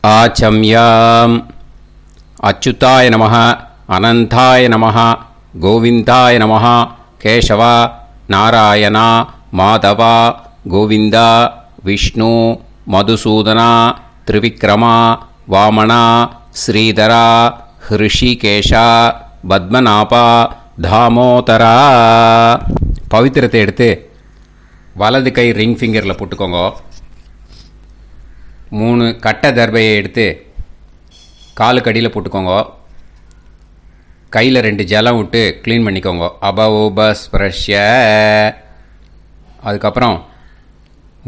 आचम्याम् अच्युताय नमः अनन्ताय नमः गोविन्दाय नमः केशव नारायण माधव गोविन्द विष्णु मधुसूदन त्रिविक्रम वामन श्रीधर ऋषिकेश पद्मनाभ दामोदर पवित्रத்தை எடுத்து வலது கை ரிங் ஃபிங்கரில் போட்டுக்கோங்க. 3 கட்டை தர்பையை எடுத்து காலுக்கு அடியில் போட்டுக்கோங்க. கையில் 2 ஜலம் விட்டு க்ளீன் பண்ணிக்கோங்க. அபஓபஸ்பிரஷ்ய. அதுக்கப்புறம்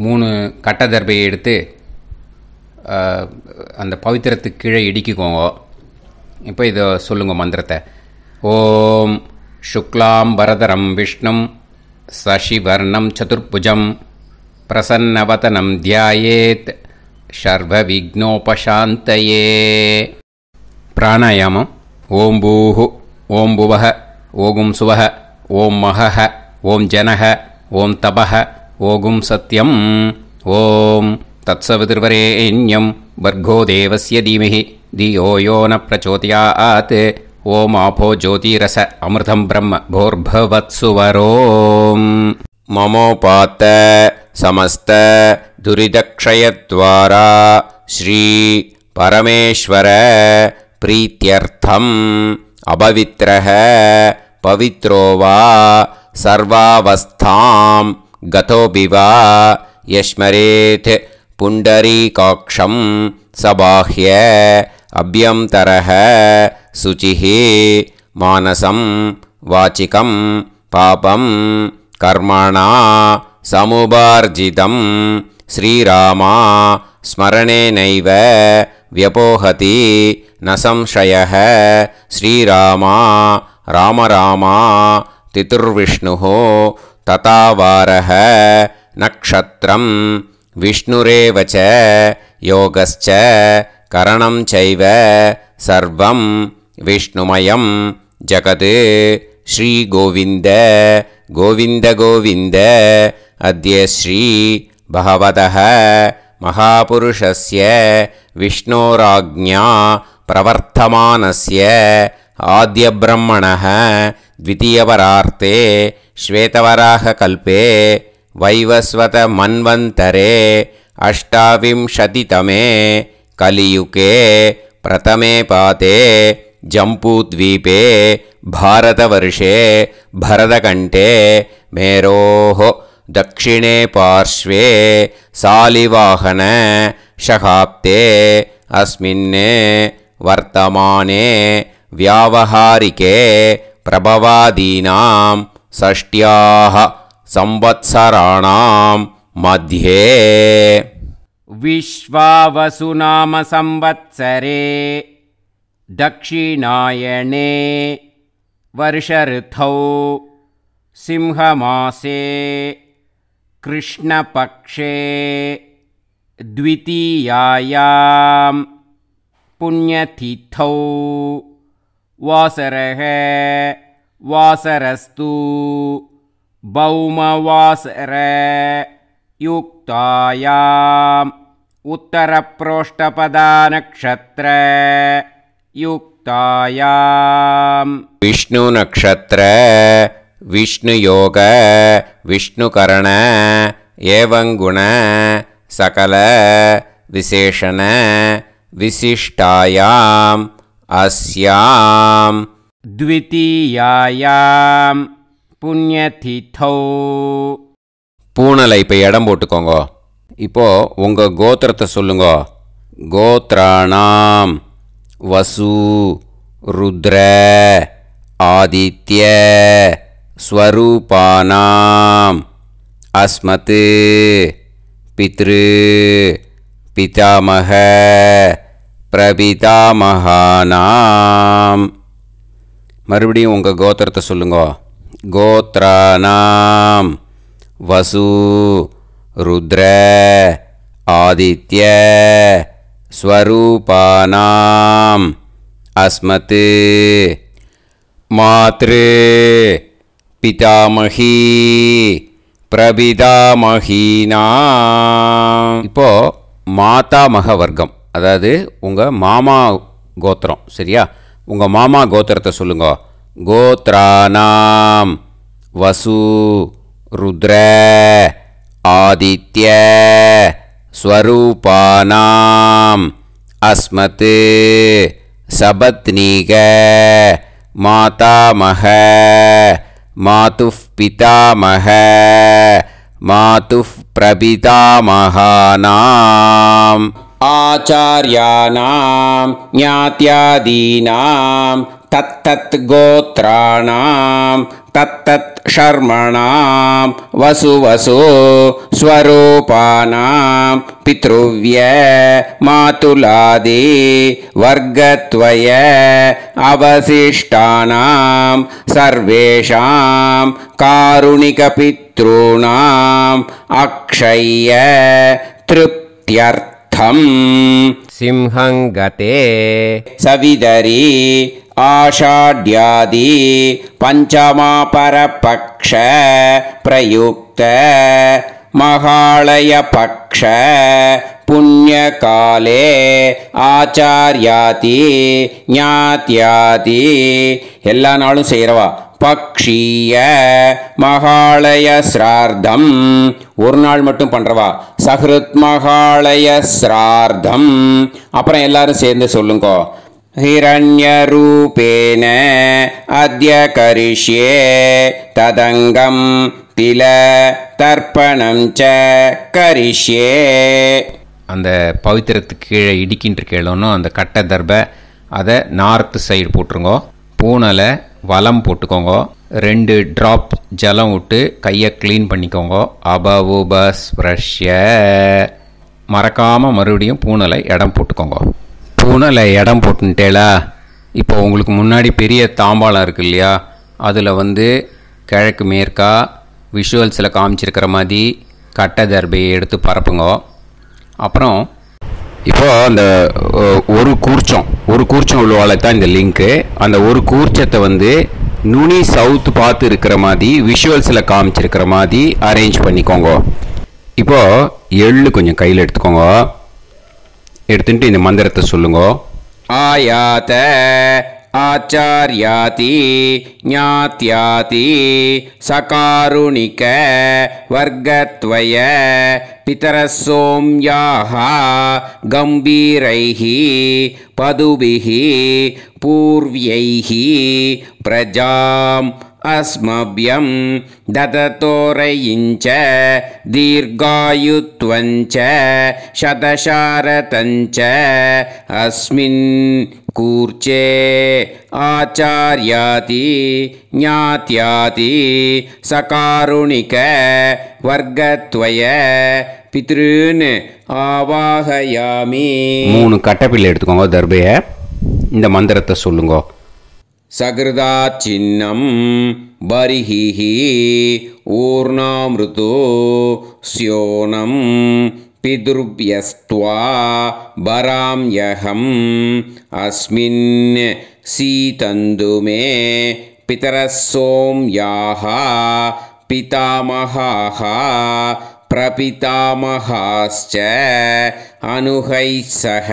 3 கட்டை தர்பையை எடுத்து அந்த பவித்திரத்துக்கு கீழே இடிக்கிக்கோங்க. இப்போ இதை சொல்லுங்க மந்திரத்தை. ஓம் சுக்லாம் வரதரம் விஷ்ணும் சசிவர்ணம் சதுர்புஜம் பிரசன்னவதனம் தியாயேத் சர்வ விக்னோபசாந்தயே. பிராணாயாமம். ஓம் பூஹு ஓம் புவஹ ஓகும் சுவஹ ஓம் மஹஹ ஓம் ஜனஹ ஓம் தபஹ ஓகும் சத்யம் ஓம் தத்சவிதுர்வரேண்யம் வர்கோ தேவஸ்ய தீமஹி தியோ யோ ந பிரச்சோதயாத் ஓம் ஆபோ ஜோதிரச அமிர்தம் பிரம்ம போர்பவத்சுவரோம். மமோபாத்த समस्त दुरिदक्षयद्वारा श्री परमेश्वर प्रीत्यर्थम अपवित्रः पवित्रो वा सर्वावस्थां गतोऽपि वा यस्मरेत् पुण्डरीकाक्षं सबाह्य अभ्यन्तरः शुचिः मानसं वाचिकं पापं कर्मणा समुपार्जितं श्रीरामा स्मरणेनैव व्यपोहति न संशयः. श्रीरामा राम रामा तितुर्विष्णुः तथा वारः नक्षत्रं विष्णुरेव च योगश्च करणं चैव सर्वं विष्णुमयं जगत्. श्रीगोविन्द गोविन्द गोविन्द. अद्य श्री भगवतः महापुरुषस्य विष्णोराज्ञा प्रवर्तमानस्य आद्यब्रह्मणः द्वितीयपरार्ते श्वेतवराहकल्पे वैवस्वतमन्वन्तरे अष्टाविंशतितमे कलियुगे प्रथमे पादे जम्बूद्वीपे भारतवर्षे भरतकण्ठे मेरोः दक्षिणे पार्श्वे सालिवाहन शकाब्दे अस्मिन् वर्तमाने व्यावहारिके प्रभवादीनां षष्ट्याः संवत्सराणां मध्ये विश्वावसुनाम संवत्सरे दक्षिणायने वर्षऋतौ सिंहमासे कृष्णपक्षे द्वितीयायां पुण्यतिथौ वासरः वासरस्तु भौमवासर युक्तायाम् उत्तरप्रोष्ठपदा नक्षत्र युक्तायाम् विष्णु नक्षत्र विष्णुयोग विष्णुकरण एवं गुण सकल विशेषण विशिष्टायाम् अस्याम् द्वितीयायां पुण्यतिथौ. பூனலை இப்போ இடம் போட்டுக்கோங்க. இப்போ உங்க கோத்திரத்தை சொல்லுங்க. கோத்ராணாம் வசு ருத்ர ஆதித்ய ஸ்வரூபானாம் அஸ்மத் பித்ரு பிதாமக பிரபிதாமகானாம். மறுபடியும் உங்கள் கோத்திரத்தை சொல்லுங்க. கோத்ராணாம் வசு ருத்ர ஆதித்ய ஸ்வரூபானாம் அஸ்மத் மாத்ரு பிதாமகி பிரபிதாமகீனாம். இப்போ மாதாமக வர்க்கம் அதாவது உங்கள் மாமா கோத்திரம். சரியா? உங்கள் மாமா கோத்திரத்தை சொல்லுங்க. கோத்ரானாம் வசு ருத்ர ஆதித்ய ஸ்வரூபானாம் அஸ்மத் சபத்னீக மாதாமஹ மாதுஃப் பிதாமஹ மாதுஃப் பிரபிதாமகானாம் ஆச்சார்யானாம் ஞாத்யாதீனாம் தத்தத் கோத்ராணாம் தத்தத் ஷர்மணாம் வசு வசு ஸ்வரூபானாம் பித்ருவ்ய மாதுலாதி வர்க்கத்வய அவசிஷ்டானாம் சர்வேஷாம் காருணிக பித்ருணாம் அக்ஷய திருப்த்யர்த்தம் சிம்ஹங்கதே சவிதரி ஆஷாட்யாதி பஞ்சமாபரபக்ஷ பிரயுக்த மகாளய பக்ஷ புண்ணியகாலே ஆச்சார்யாதி ஞாத்யாதி எல்லா நாளும் செய்கிறவா பக்ஷீய மகாளய ஸ்ரார்த்தம் ஒரு நாள் மட்டும் பண்ணுறவா சஹ்ருத் மகாளய ஸ்ரார்த்தம். அப்புறம் எல்லாரும் சேர்ந்து சொல்லுங்க. ஹிரண்யரூபேன அத்ய கரிஷ்யே ததங்கம் தில தர்ப்பணம் ச கரிஷ்யே. அந்த பவித்திரத்துக்கு கீழே இடிக்கின்ற கீழோன்னு அந்த கட்டை தர்பை அதை நார்த்து சைடு போட்டுருங்கோ. பூனலை வலம் போட்டுக்கோங்க. 2 ட்ராப் ஜலம் விட்டு கையை க்ளீன் பண்ணிக்கோங்க. அபவுபஸ்ப்ரஷ்ய மறக்காமல் மறுபடியும் பூனலை இடம் போட்டுக்கோங்க. பூனலை இடம் போட்டுட்டேலா. இப்போ உங்களுக்கு முன்னாடி பெரிய தாம்பாளம் இருக்குது இல்லையா, அதில் கிழக்கு மேற்கா விஷுவல்ஸில் காமிச்சிருக்கிற மாதிரி கட்டை தர்பையை எடுத்து பரப்புங்க. அப்புறம் இப்போது அந்த ஒரு கூர்ச்சம் உள்ளவாளை தான் இந்த லிங்க்கு. அந்த ஒரு கூர்ச்சத்தை நுனி சவுத்து பார்த்து இருக்கிற மாதிரி விஷுவல்ஸில் காமிச்சிருக்கிற மாதிரி அரேஞ்ச் பண்ணிக்கோங்க. இப்போது எள்ளு கொஞ்சம் கையில் எடுத்துக்கோங்க. எடுத்துட்டு இந்த மந்திரத்தை சொல்லுங்க. ஆயாத ஆச்சார்யாதி ஞாத்யாதி சகாருணிக வர்க்கத்வய பிதரசோம்யாஹ கம்பீரைஹி பதுபிஹி பூர்வ்யைஹி பிரஜாம் அஸ்மப்யம் தததோரயிஞ்ச தீர்காயுத்வஞ்ச சதசாரதஞ்ச அஸ்மின் கூர்ச்சே ஆச்சார்யாதி ஞாத்யாதி சகாருணிக வர்க்கத்வய பித்ருன் ஆவாஹயாமி. 3 கட்டப்பிள்ளை எடுத்துக்கோங்க. தர்பையை இந்த மந்திரத்தை சொல்லுங்க. சகிருதாச்சின்னம் பரிஹி ஊர்ணாமிருதோ ஸ்யோனம் பிதுர்பியஸ்த்வா பராம்யஹம் அஸ்மின் சீதந்துமே பிதரசோம்யாஹ பிதாமஹாஹ பிரபிதாமஹாஸ்ச அனுஹைசஹ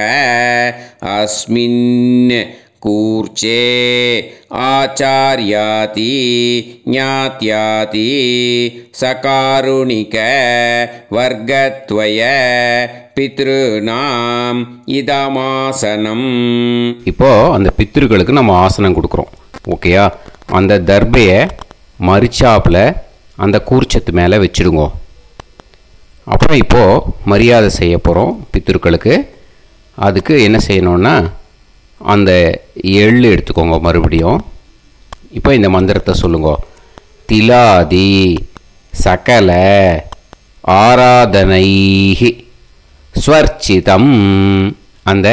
அஸ்மின் கூர்ச்சே ஆச்சார்யாதி ஞாத்யாதி சகாருணிக வர்க்கத்வய பித்ருநாம் இதமாசனம். இப்போது அந்த பித்ருக்களுக்கு நம்ம ஆசனம் கொடுக்குறோம். ஓகேயா? அந்த தர்பையை மரிச்சாப்பில் அந்த கூர்ச்சத்து மேலே வச்சுடுங்க. அப்புறம் இப்போது மரியாதை செய்ய போகிறோம் பித்ருக்களுக்கு. அதுக்கு என்ன செய்யணுன்னா அந்த எள்ளு எடுத்துக்கோங்க. மறுபடியும் இப்போ இந்த மந்திரத்தை சொல்லுங்க. திலாதி சகல ஆராதனைஹி ஸ்வர்ச்சிதம். அந்த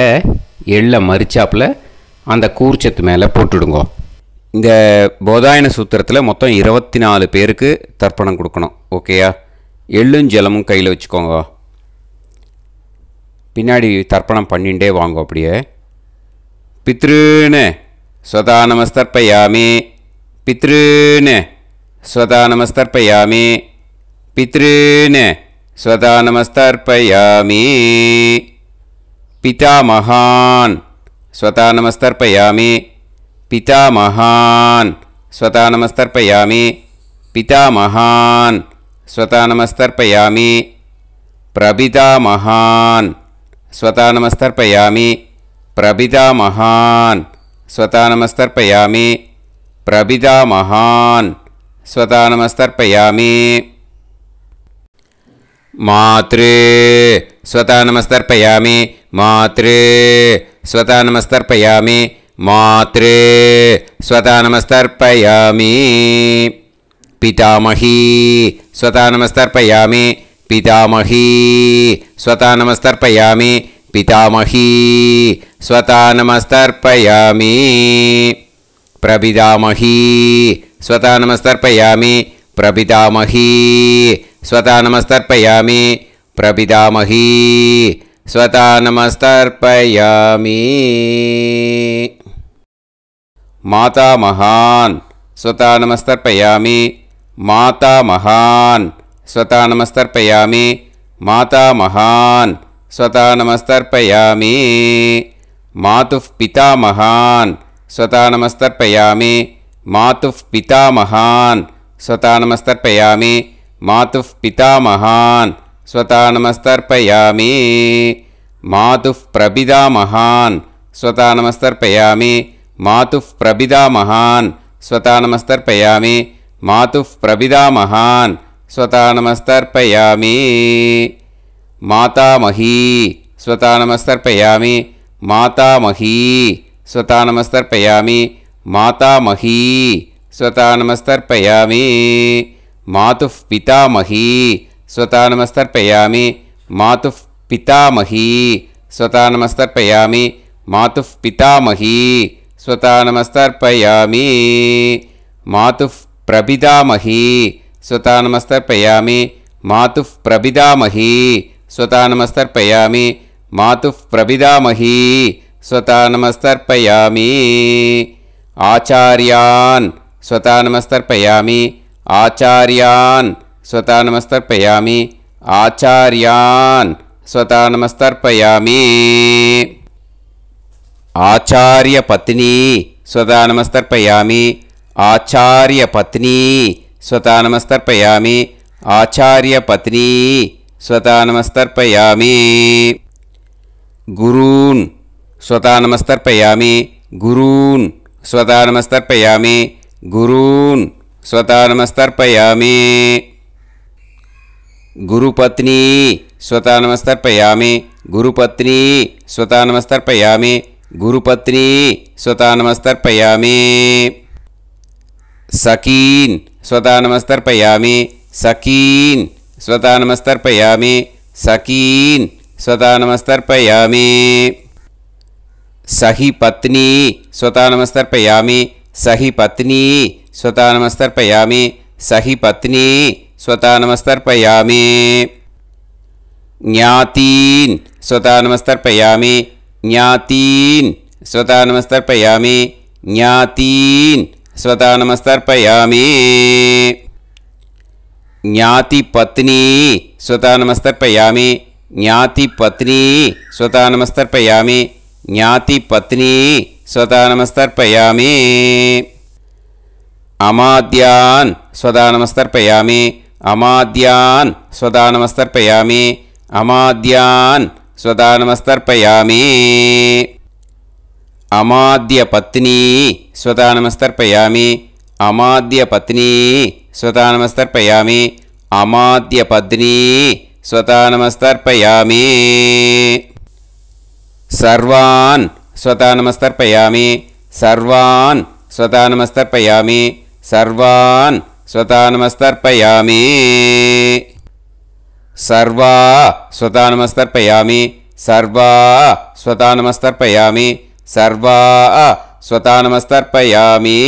எள்ளை மரிச்சாப்பில் அந்த கூர்ச்சத்து மேலே போட்டுடுங்க. இந்த போதாயன சூத்திரத்தில் மொத்தம் 24 பேருக்கு தர்ப்பணம் கொடுக்கணும். ஓகேயா? எள்ளும் ஜலமும் கையில் வச்சுக்கோங்க. பின்னாடி தர்ப்பணம் பண்ணிகிட்டே வாங்க. அப்படியே பித்ருன்னு ஸ்வதா நமஸ்தர்ப்பயாமி, பித்ருன்னு ஸ்வதா நமஸ்தர்ப்பயாமி, பித்ருன்னு ஸ்வதா நமஸ்தர்ப்பயாமி, पितामहान् स्वतानमस्तर्पयामि पितामहान् स्वतानमस्तर्पयामि पितामहान् स्वतानमस्तर्पयामि प्रपितामहान् स्वतानमस्तर्पयामि प्रपितामहान् स्वतानमस्तर्पयामि प्रपितामहान् स्वतानमस्तर्पयामि मातृ स्वतानमस्तर्पयामि मातृ स्वतानमस्तर्पयामि मातृ स्वतानमस्तर्पयामि पितामही स्वतानमस्तर्पयामि पितामही स्वतानमस्तर्पयामि पितामही स्वतानमस्तर्पयामि प्रपितामही स्वतानमस्तर्पयामि प्रपितामही स्वतानमस्तर्पयामि प्रपितामही स्वतानमस्तर्पयामि मातामहान् स्वतानमस्तर्पयामि मातामहान् स्वतानमस्तर्पयामि मातामहान् स्वतानमस्तर्पयामि मातुः पितामहान् स्वतानमस्तर्पयामि मातुः पितामहान् स्वतानमस्तर्पयामि मातुः पितामहान् स्वतानमस्तर्पयामि मातुः प्रपितामहान् स्वतानमस्तर्पयामि मातुः प्रपितामहान् स्वतानमस्तर्पयामि मातुः प्रपितामहान् स्वतानमस्तर्पयामि मातामही स्वतानमस्तर्पयामि मातामही स्वतानमस्तर्पयामि मातामही स्वतानमस्तर्पयामि मातुः पितामही स्वतानमस्तर्पयामि मातुः पितामही स्वतानमस्तर्पयामि मातुः पितामही स्वतानमस्तर्पयामि मातुः प्रपितामही स्वतानमस्तर्पयामि मातुः प्रपितामही स्वतानमस्तर्पयामि मातुः प्रपितामही स्वतानमस्तर्पयामि आचार्यान् स्वतानमस्तर्पयामि आचार्यान् स्वतानमस्तर्पयामि आचार्यान् स्वतानमस्तर्पयामि आचार्यपत्नी स्वतानमस्तर्पयामि आचार्यपत्नी स्वतानमस्तर्पयामि आचार्यपत्नी स्वतानमस्तर्पयामि गुरून् स्वतानमस्तर्पयामि गुरून् स्वतानमस्तर्पयामि गुरून् स्वतानमस्तर्पयामि गुरुपत्नी स्वतानमस्तर्पयामि गुरुपत्नी स्वतानमस्तर्पयामि गुरुपत्नी स्वतानमस्तर्पयामि सखीन् स्वतानमस्तर्पयामि सखीन् स्वतानमस्तर्पयामि सखीन् स्वतानमस्तर्पयामि सही पत्नी स्वतानमस्तर्पयामि सही पत्नी स्वतानमस्तर्पयामि सही पत्नी स्वतानमस्तर्पयामि ज्ञातीन् स्वतानमस्तर्पयामि ज्ञातीन् स्वतानमस्तर्पयामि ज्ञातीन् स्वतानमस्तर्पयामि ज्ञातिपत्नी स्वतानमस्तर्पयामि ज्ञातिपत्नी स्वतानमस्तर्पयामि ज्ञातिपत्नी स्वतानमस्तर्पयामि अमाद्यान् स्वतानमस्तर्पयामि अमाद्यान् स्वतानमस्तर्पयामि अमाद्यान् स्वतानमस्तर्पयामि अमाद्यपत्नी स्वतानमस्तर्पयामि अमाद्यपत्नी स्वतानमस्तर्पयामि अमाद्यपत्नी स्वतानमस्तर्पयामि सर्वान् स्वतानमस्तर्पयामि सर्वान् स्वतानमस्तर्पयामि सर्वान् स्वतानमस्तर्पयामि सर्वा स्वतानमस्तर्पयामि सर्वा स्वतानमस्तर्पयामि सर्वा स्वतानमस्तर्पयामि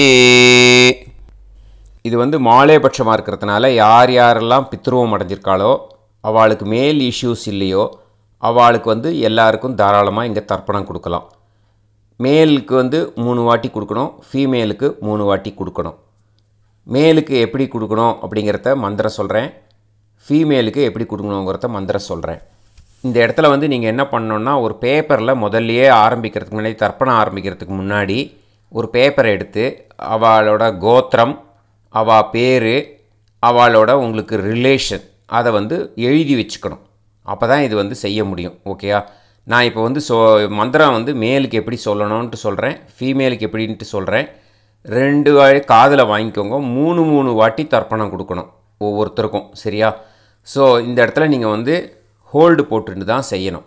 இது மாலேபட்சமாக இருக்கிறதுனால யார் யாரெல்லாம் பித்ருவம் அடைஞ்சிருக்காளோ அவளுக்கு மேல் இஷ்யூஸ் இல்லையோ அவளுக்கு எல்லாருக்கும் தாராளமாக இங்கே தர்ப்பணம் கொடுக்கலாம். மேலுக்கு 3 வாட்டி கொடுக்கணும், ஃபீமேலுக்கு 3 வாட்டி கொடுக்கணும். மேலுக்கு எப்படி கொடுக்கணும் அப்படிங்கிறத மந்திரம் சொல்கிறேன், ஃபீமேலுக்கு எப்படி கொடுக்கணுங்கிறத மந்திரம் சொல்கிறேன். இந்த இடத்துல வந்து நீங்கள் என்ன பண்ணணுன்னா, ஒரு பேப்பரில் முதல்லையே ஆரம்பிக்கிறதுக்கு முன்னாடி, தர்ப்பணம் ஆரம்பிக்கிறதுக்கு முன்னாடி ஒரு பேப்பரை எடுத்து அவளோட கோத்திரம், அவள் பேர், அவளோட உங்களுக்கு ரிலேஷன் அதை வந்து எழுதி வச்சுக்கணும். அப்போ தான் இது வந்து செய்ய முடியும். ஓகேயா? நான் இப்போ வந்து மந்திரம் வந்து மேலுக்கு எப்படி சொல்லணும்ன்ட்டு சொல்கிறேன், ஃபீமேலுக்கு எப்படின்ட்டு சொல்கிறேன். 2 காதில் வாங்கிக்கோங்க. 3 வாட்டி தர்ப்பணம் கொடுக்கணும் ஒவ்வொருத்தருக்கும். சரியா? ஸோ இந்த இடத்துல நீங்கள் வந்து ஹோல்டு போட்டுட்டு தான் செய்யணும்.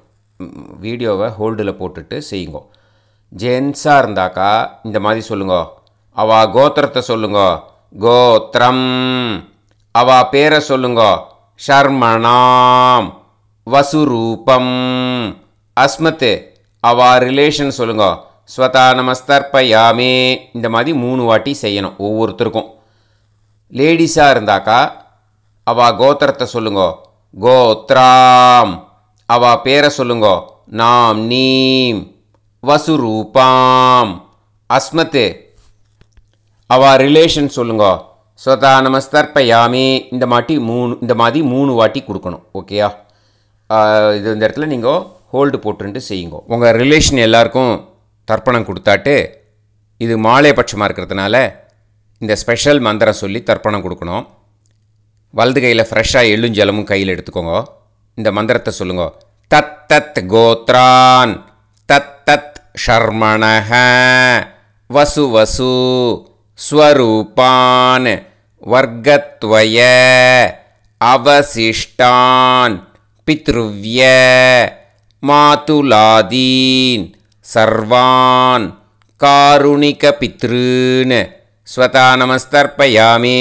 வீடியோவை ஹோல்டில் போட்டுட்டு செய்யுங்க. ஜென்ஸாக இருந்தாக்கா இந்த மாதிரி சொல்லுங்க. அவள் கோத்திரத்தை சொல்லுங்க, கோத்திரம். அவள் பேரை சொல்லுங்க, ஷர்மணாம் வசுரூபம். அஸ்மத்து. அவள் ரிலேஷன் சொல்லுங்க, ஸ்வதா நமஸ்தர்ப்பயாமே. இந்த மாதிரி 3 வாட்டி செய்யணும் ஒவ்வொருத்தருக்கும். லேடிஸாக இருந்தாக்கா அவள் கோத்திரத்தை சொல்லுங்க, கோத்ராம். அவள் பேரை சொல்லுங்க, நாம் நீம் வசுரூபாம். அஸ்மத்து. அவள் ரிலேஷன் சொல்லுங்க, ஸ்வதா நமஸ்தர்ப்பயாமே. இந்த மாதிரி 3 வாட்டி கொடுக்கணும். ஓகேயா? இது இந்த இடத்துல நீங்கள் ஹோல்டு போட்டுன்ட்டு செய்யுங்க. உங்கள் ரிலேஷன் எல்லாருக்கும் தர்ப்பணம் கொடுத்தாட்டு, இது மாலை பட்சமாக இருக்கிறதுனால இந்த ஸ்பெஷல் மந்திரம் சொல்லி தர்ப்பணம் கொடுக்கணும். வலது கையில் ஃப்ரெஷ்ஷாக எள்ளும் ஜலமும் கையில் எடுத்துக்கோங்க. இந்த மந்திரத்தை சொல்லுங்க. தத் தத் கோத்ரான் தத் தத் ஷர்மணஹ வசு வசு ஸ்வரூபான் வர்க்கத்வய அவசிஷ்டான் பித்ருவ்ய மாதுலாதீன் சர்வான் காருணிக பித்ருன் ஸ்வதா நமஸ்தர்ப்பயாமே.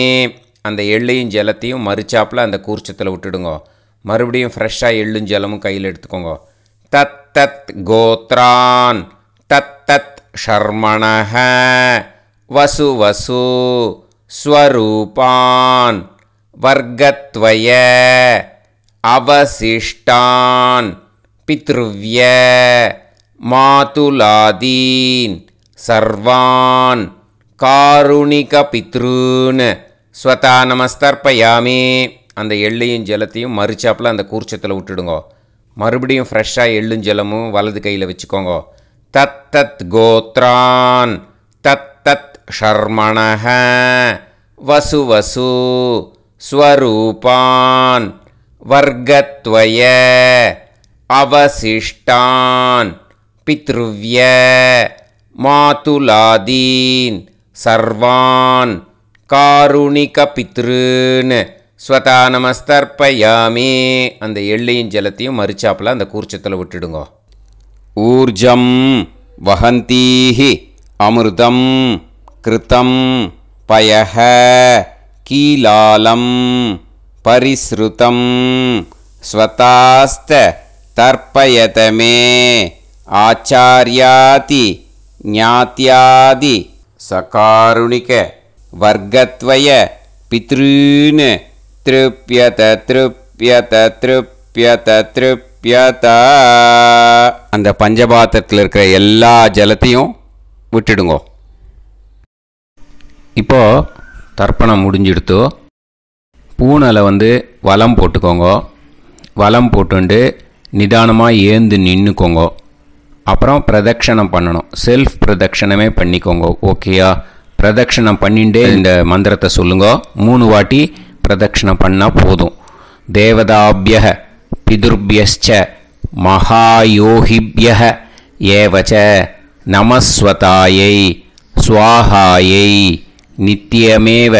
அந்த எள்ளையும் ஜலத்தையும் மறுச்சாப்பில் அந்த கூர்ச்சத்தில் விட்டுடுங்க. மறுபடியும் ஃப்ரெஷ்ஷாக எள்ளும் ஜலமும் கையில் எடுத்துக்கோங்க. தத் தத் கோத்ரான் தத் தத் ஷர்மணஹ வசு வசு ஸ்வரூபான் வர்க்கத்வய அவசிஷ்டான் பித்ருவ்ய மாதுலாதீன் சர்வான் காருணிக பித்ருன் ஸ்வதா நமஸ்தர்ப்பயாமே. அந்த எள்ளையும் ஜலத்தையும் மறுச்சாப்பில் அந்த கூர்ச்சத்தில் விட்டுடுங்க. மறுபடியும் ஃப்ரெஷ்ஷாக எள்ளும் ஜலமும் வலது கையில் வச்சுக்கோங்க. தத் தத் கோத்ரான் தத் தத் ஷர்மணஹ வசு வசு ஸ்வரூபான் வர்க்கத்வய அவசிஷ்டான் பித்ருவ்ய மாதுலாதீன் சர்வான் காருணிக பித்ருன் ஸ்வதா நமஸ்தர்ப்பயாமே. அந்த எள்ளையும் ஜலத்தையும் மறுச்சாப்பில் அந்த கூர்ச்சத்தில் விட்டுடுங்க. ஊர்ஜம் வஹந்தீஹி அமிர்தம் கிருதம் பயஹ கீலாலம் பரிஸ்ருதம் ஸ்வதாஸ்த தர்ப்பயதமே ஆச்சார்யாதி ஞாத்யாதி சகாருணிக வர்க்கத்வய பித்ருன் திருப்யத திருப்யத திருப்யத திருப்யத. அந்த பஞ்சபாத்திரத்தில் இருக்கிற எல்லா ஜலத்தையும் விட்டுடுங்க. இப்போது தர்ப்பணம் முடிஞ்சிடுத்தோ பூனையில் வந்து வலம் போட்டுக்கோங்க. வலம் போட்டுண்டு நிதானமாக ஏந்து நின்றுக்கோங்க. அப்புறம் பிரதட்சணம் பண்ணணும். செல்ஃப் பிரதட்சணமே பண்ணிக்கோங்க. ஓகேயா? பிரதட்சணம் பண்ணிண்டே இந்த மந்திரத்தை சொல்லுங்க. 3 வாட்டி பிரதட்சணம் பண்ணால் போதும். தேவதாபியः பிதுர்பியஸ்ச மகாயோகிபியः ஏவச்ச நமஸ்வதாயை ஸ்வாஹாயை நித்யமேவ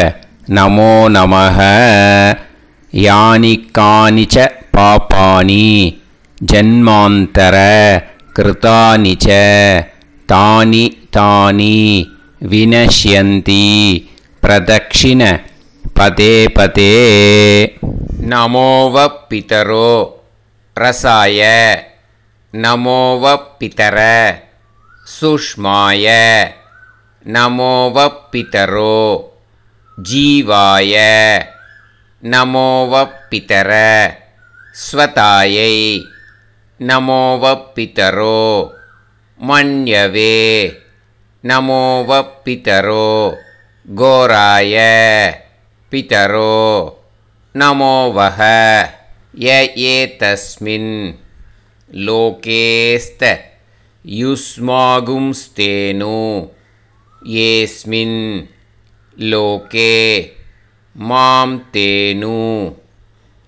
நமோ நமः. யானி கானிச்ச பாபானி ஜன்மாந்தர கிருதானி ச தானி தானி வினஷ்யந்தி பிரதக்ஷிண பதே பதே. நமோவ பிதரோ ரசாய நமோவ பிதர சுஷ்மாய நமோவ பிதரோ ஜீவாய நமோவ பிதர ஸ்வதாயை நமோவ பிதரோ மன்யவே நமோவ பிதரோ கோராய பிதரோ நமோவஹ ய ஏதஸ்மின் लोकेस्त युष्मागुंस्तेनो येस्मिन् लोके मां तेनु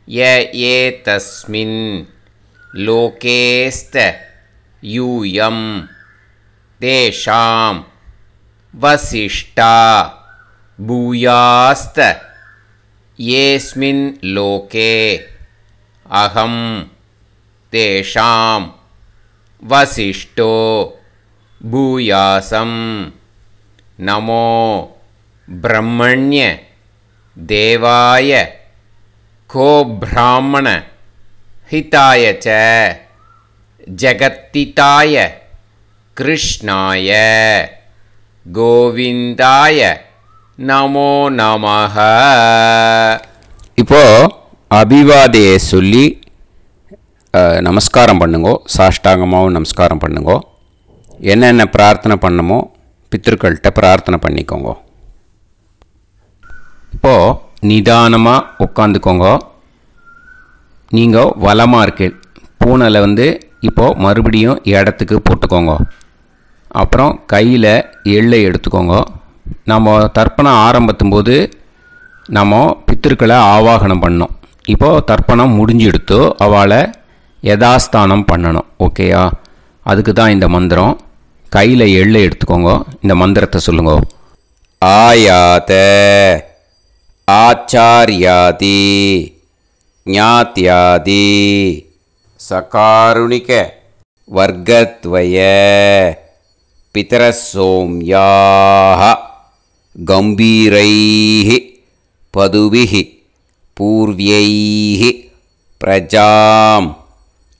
य एतस्मिन् लोकेस्त यूयं तेषां वसिष्ठा भूयास्त येस्मिन् लोके अहं तेषां वसिष्ठो भूयासं नमो ब्रह्मण्य देवाय को ब्राह्मण हिताय च जगत्तिताय कृष्णाय गोविंदाय நமோ நமஹ. இப்போது அபிவாதையை சொல்லி நமஸ்காரம் பண்ணுங்கோ. சாஷ்டாங்கமாகவும் நமஸ்காரம் பண்ணுங்கோ. என்னென்ன பிரார்த்தனை பண்ணமோ பித்ருக்கள்கிட்ட பிரார்த்தனை பண்ணிக்கோங்க. இப்போது நிதானமாக உட்காந்துக்கோங்க. நீங்கள் வலமாக இருக்கீள். பூனலை இப்போது மறுபடியும் இடத்துக்கு போட்டுக்கோங்க. அப்புறம் கையில் எள்ளை எடுத்துக்கோங்க. நம்ம தர்ப்பணம் ஆரம்பித்தும்போது நம்ம பித்திருக்களை ஆவாகனம் பண்ணோம். இப்போது தர்ப்பணம் முடிஞ்செடுத்து அவளை யதாஸ்தானம் பண்ணணும். ஓகேயா? அதுக்கு தான் இந்த மந்திரம். கையில் எள்ளை எடுத்துக்கோங்க. இந்த மந்திரத்தை சொல்லுங்க. ஆயாத ஆச்சாரியாதி ஞாத்யாதி சகாருணிக வர்க்கத்வய பிதரசோம்யாஹ கம்பீரைஹ பதுபிஹ பூர்வ்யைஹ பிரஜாம்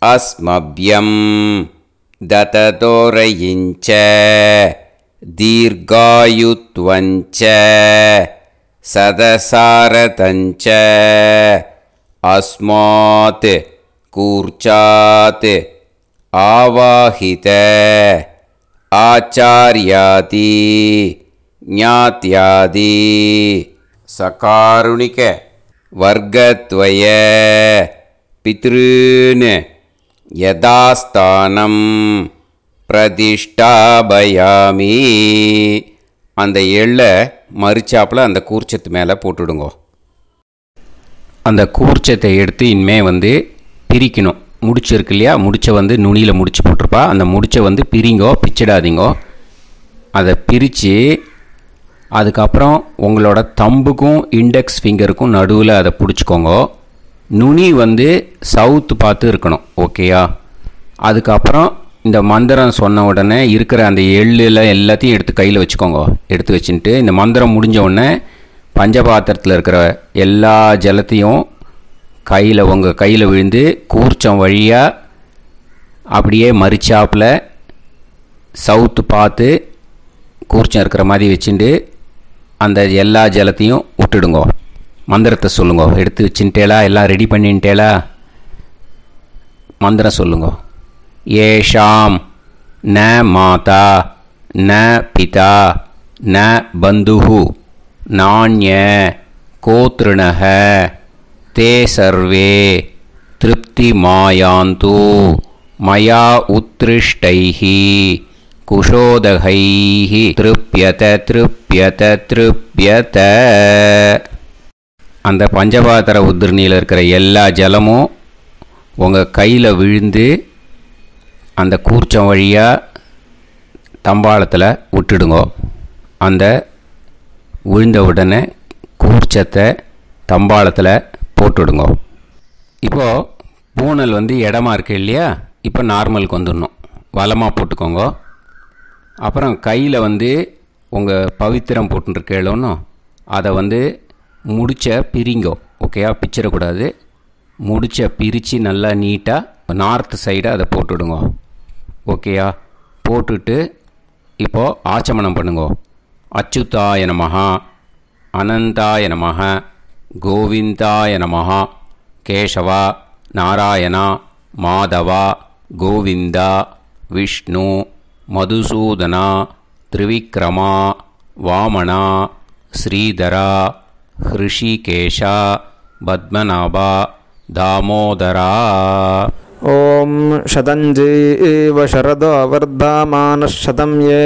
அஸ்மப்யம் தததோரயிஞ்ச தீர்காயுத்வஞ்ச சதசாரதஞ்ச அஸ்மாத் கூர்ச்சாத் ஆவாஹித ஆச்சார்யாதி ஞாத்யாதி சகாருணிக வர்க்கத்வய பித்ருன் யதாஸ்தானம் பிரதிஷ்டாபயாமி. அந்த எள்ளை மறிச்சாப்பில் அந்த கூர்ச்சத்து மேலே போட்டுடுங்கோ. அந்த கூர்ச்சத்தை எடுத்து இனிமேல் பிரிக்கணும். முடிச்சு இருக்கு இல்லையா? முடிச்சை நுனியில் முடிச்சு போட்டிருப்பா. அந்த முடிச்சை பிரிங்கோ, பிச்சிடாதீங்கோ. அதை பிரித்து அதுக்கப்புறம் உங்களோட தம்புக்கும் இண்டெக்ஸ் ஃபிங்கருக்கும் நடுவில் அதை பிடிச்சிக்கோங்க. நுனி சவுத்து பார்த்து இருக்கணும். ஓகேயா? அதுக்கப்புறம் இந்த மந்திரம் சொன்ன உடனே இருக்கிற அந்த எள்ளில் எல்லாத்தையும் எடுத்து கையில் வச்சுக்கோங்க. எடுத்து வச்சுட்டு இந்த மந்திரம் முடிஞ்ச உடனே பஞ்சபாத்திரத்தில் இருக்கிற எல்லா ஜலத்தையும் உங்கள் கையில் விழுந்து கூர்ச்சம் வழியாக அப்படியே மறிச்சாப்பில் சவுத்து பார்த்து கூர்ச்சம் இருக்கிற மாதிரி வச்சுட்டு அந்த எல்லா ஜலத்தையும் விட்டுடுங்க. மந்திரத்தை சொல்லுங்க. எடுத்து வச்சுட்டேலா? எல்லாம் ரெடி பண்ணிட்டேலா? மந்திரம் சொல்லுங்க. ஏஷாம் ந மாதா ந பிதா ந பந்துஹு நாண்ய கோத்ருணஹ தே சர்வே திருப்தி மாயாந்து மயா உத்ருஷ்டைஹி குஷோதகைஹி திருப்யத திருப்யத திருப்யத. அந்த பஞ்சபாத்திர உதிர்ணியில் இருக்கிற எல்லா ஜலமும் உங்கள் கையில் விழுந்து அந்த கூர்ச்சம் வழியாக தம்பாளத்தில் விட்டுடுங்க. அந்த விழுந்த உடனே கூர்ச்சத்தை தம்பாளத்தில் போட்டுடுங்க. இப்போது பூனல் இடமா இருக்கு இல்லையா? இப்போ நார்மலுக்கு வந்துடணும். வலமாக போட்டுக்கோங்க. அப்புறம் கையில் உங்கள் பவித்திரம் போட்டுருக்கேளோன்னு அதை முடிச்ச பிரிங்கோ. ஓகேயா? பிச்சிடக்கூடாது. முடிச்ச பிரித்து நல்லா நீட்டாக நார்த்து சைடை அதை போட்டுடுங்க. ஓகேயா? போட்டுட்டு இப்போது ஆச்சமனம் பண்ணுங்க. அச்சுதாய நமஹ அனந்தாய நமஹ கோவிந்தாய நமஹ கேசவா நாராயணா மாதவா கோவிந்தா விஷ்ணு மதுசூதனா திரிவிக்ரமா வாமனா ஸ்ரீதரா ஹிருஷிகேஷா பத்மநாபா தாமோதரா. ॐ शतञ्जीव शरदो वर्धमानः शतं ये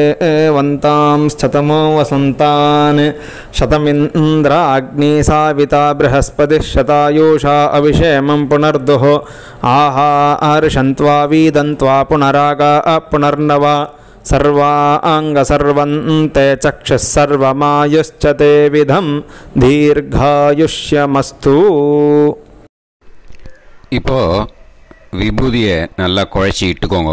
वन्तां शतमो वसन्तान् शतमिन्द्राग्नी साविता बृहस्पतिः शतायुषा अभिषेमं पुनर्दुः आहार्षन्त्वा वीदन्त्वा पुनरागा पुनर्नव सर्वाङ्गसर्वन्ते चक्षुः सर्वमायुश्च ते विधं दीर्घायुष्यमस्तु. இப்போ விபூதியை நல்லா குழச்சி இட்டுக்கோங்க.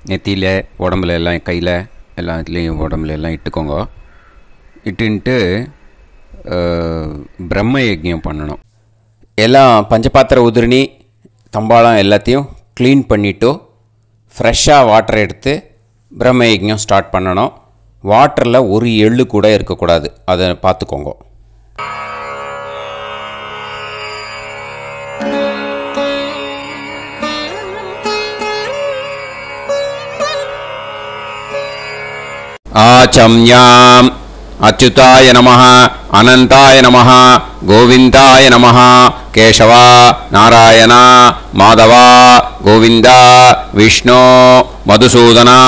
நெத்தியில் உடம்புல எல்லாம் கையில் எல்லாத்துலேயும் உடம்புல எல்லாம் இட்டுக்கோங்க. இட்டுன்ட்டு பிரம்ம யஜ்ஞம் பண்ணணும். எல்லாம் பஞ்சபாத்திர உதிரணி தம்பாளம் எல்லாத்தையும் க்ளீன் பண்ணிவிட்டு ஃப்ரெஷ்ஷாக வாட்டர் எடுத்து பிரம்ம யஜ்ஞம் ஸ்டார்ட் பண்ணணும். வாட்டரில் ஒரு எள்ளு கூட இருக்கக்கூடாது, அதை பார்த்துக்கோங்க. ஆச்சம்யாம் அச்சுதாய நமः அனந்தாய நமः கோவிந்தாய நமः கேசவா நாராயணா மாதவா கோவிந்தா விஷ்ணு மதுசூதனா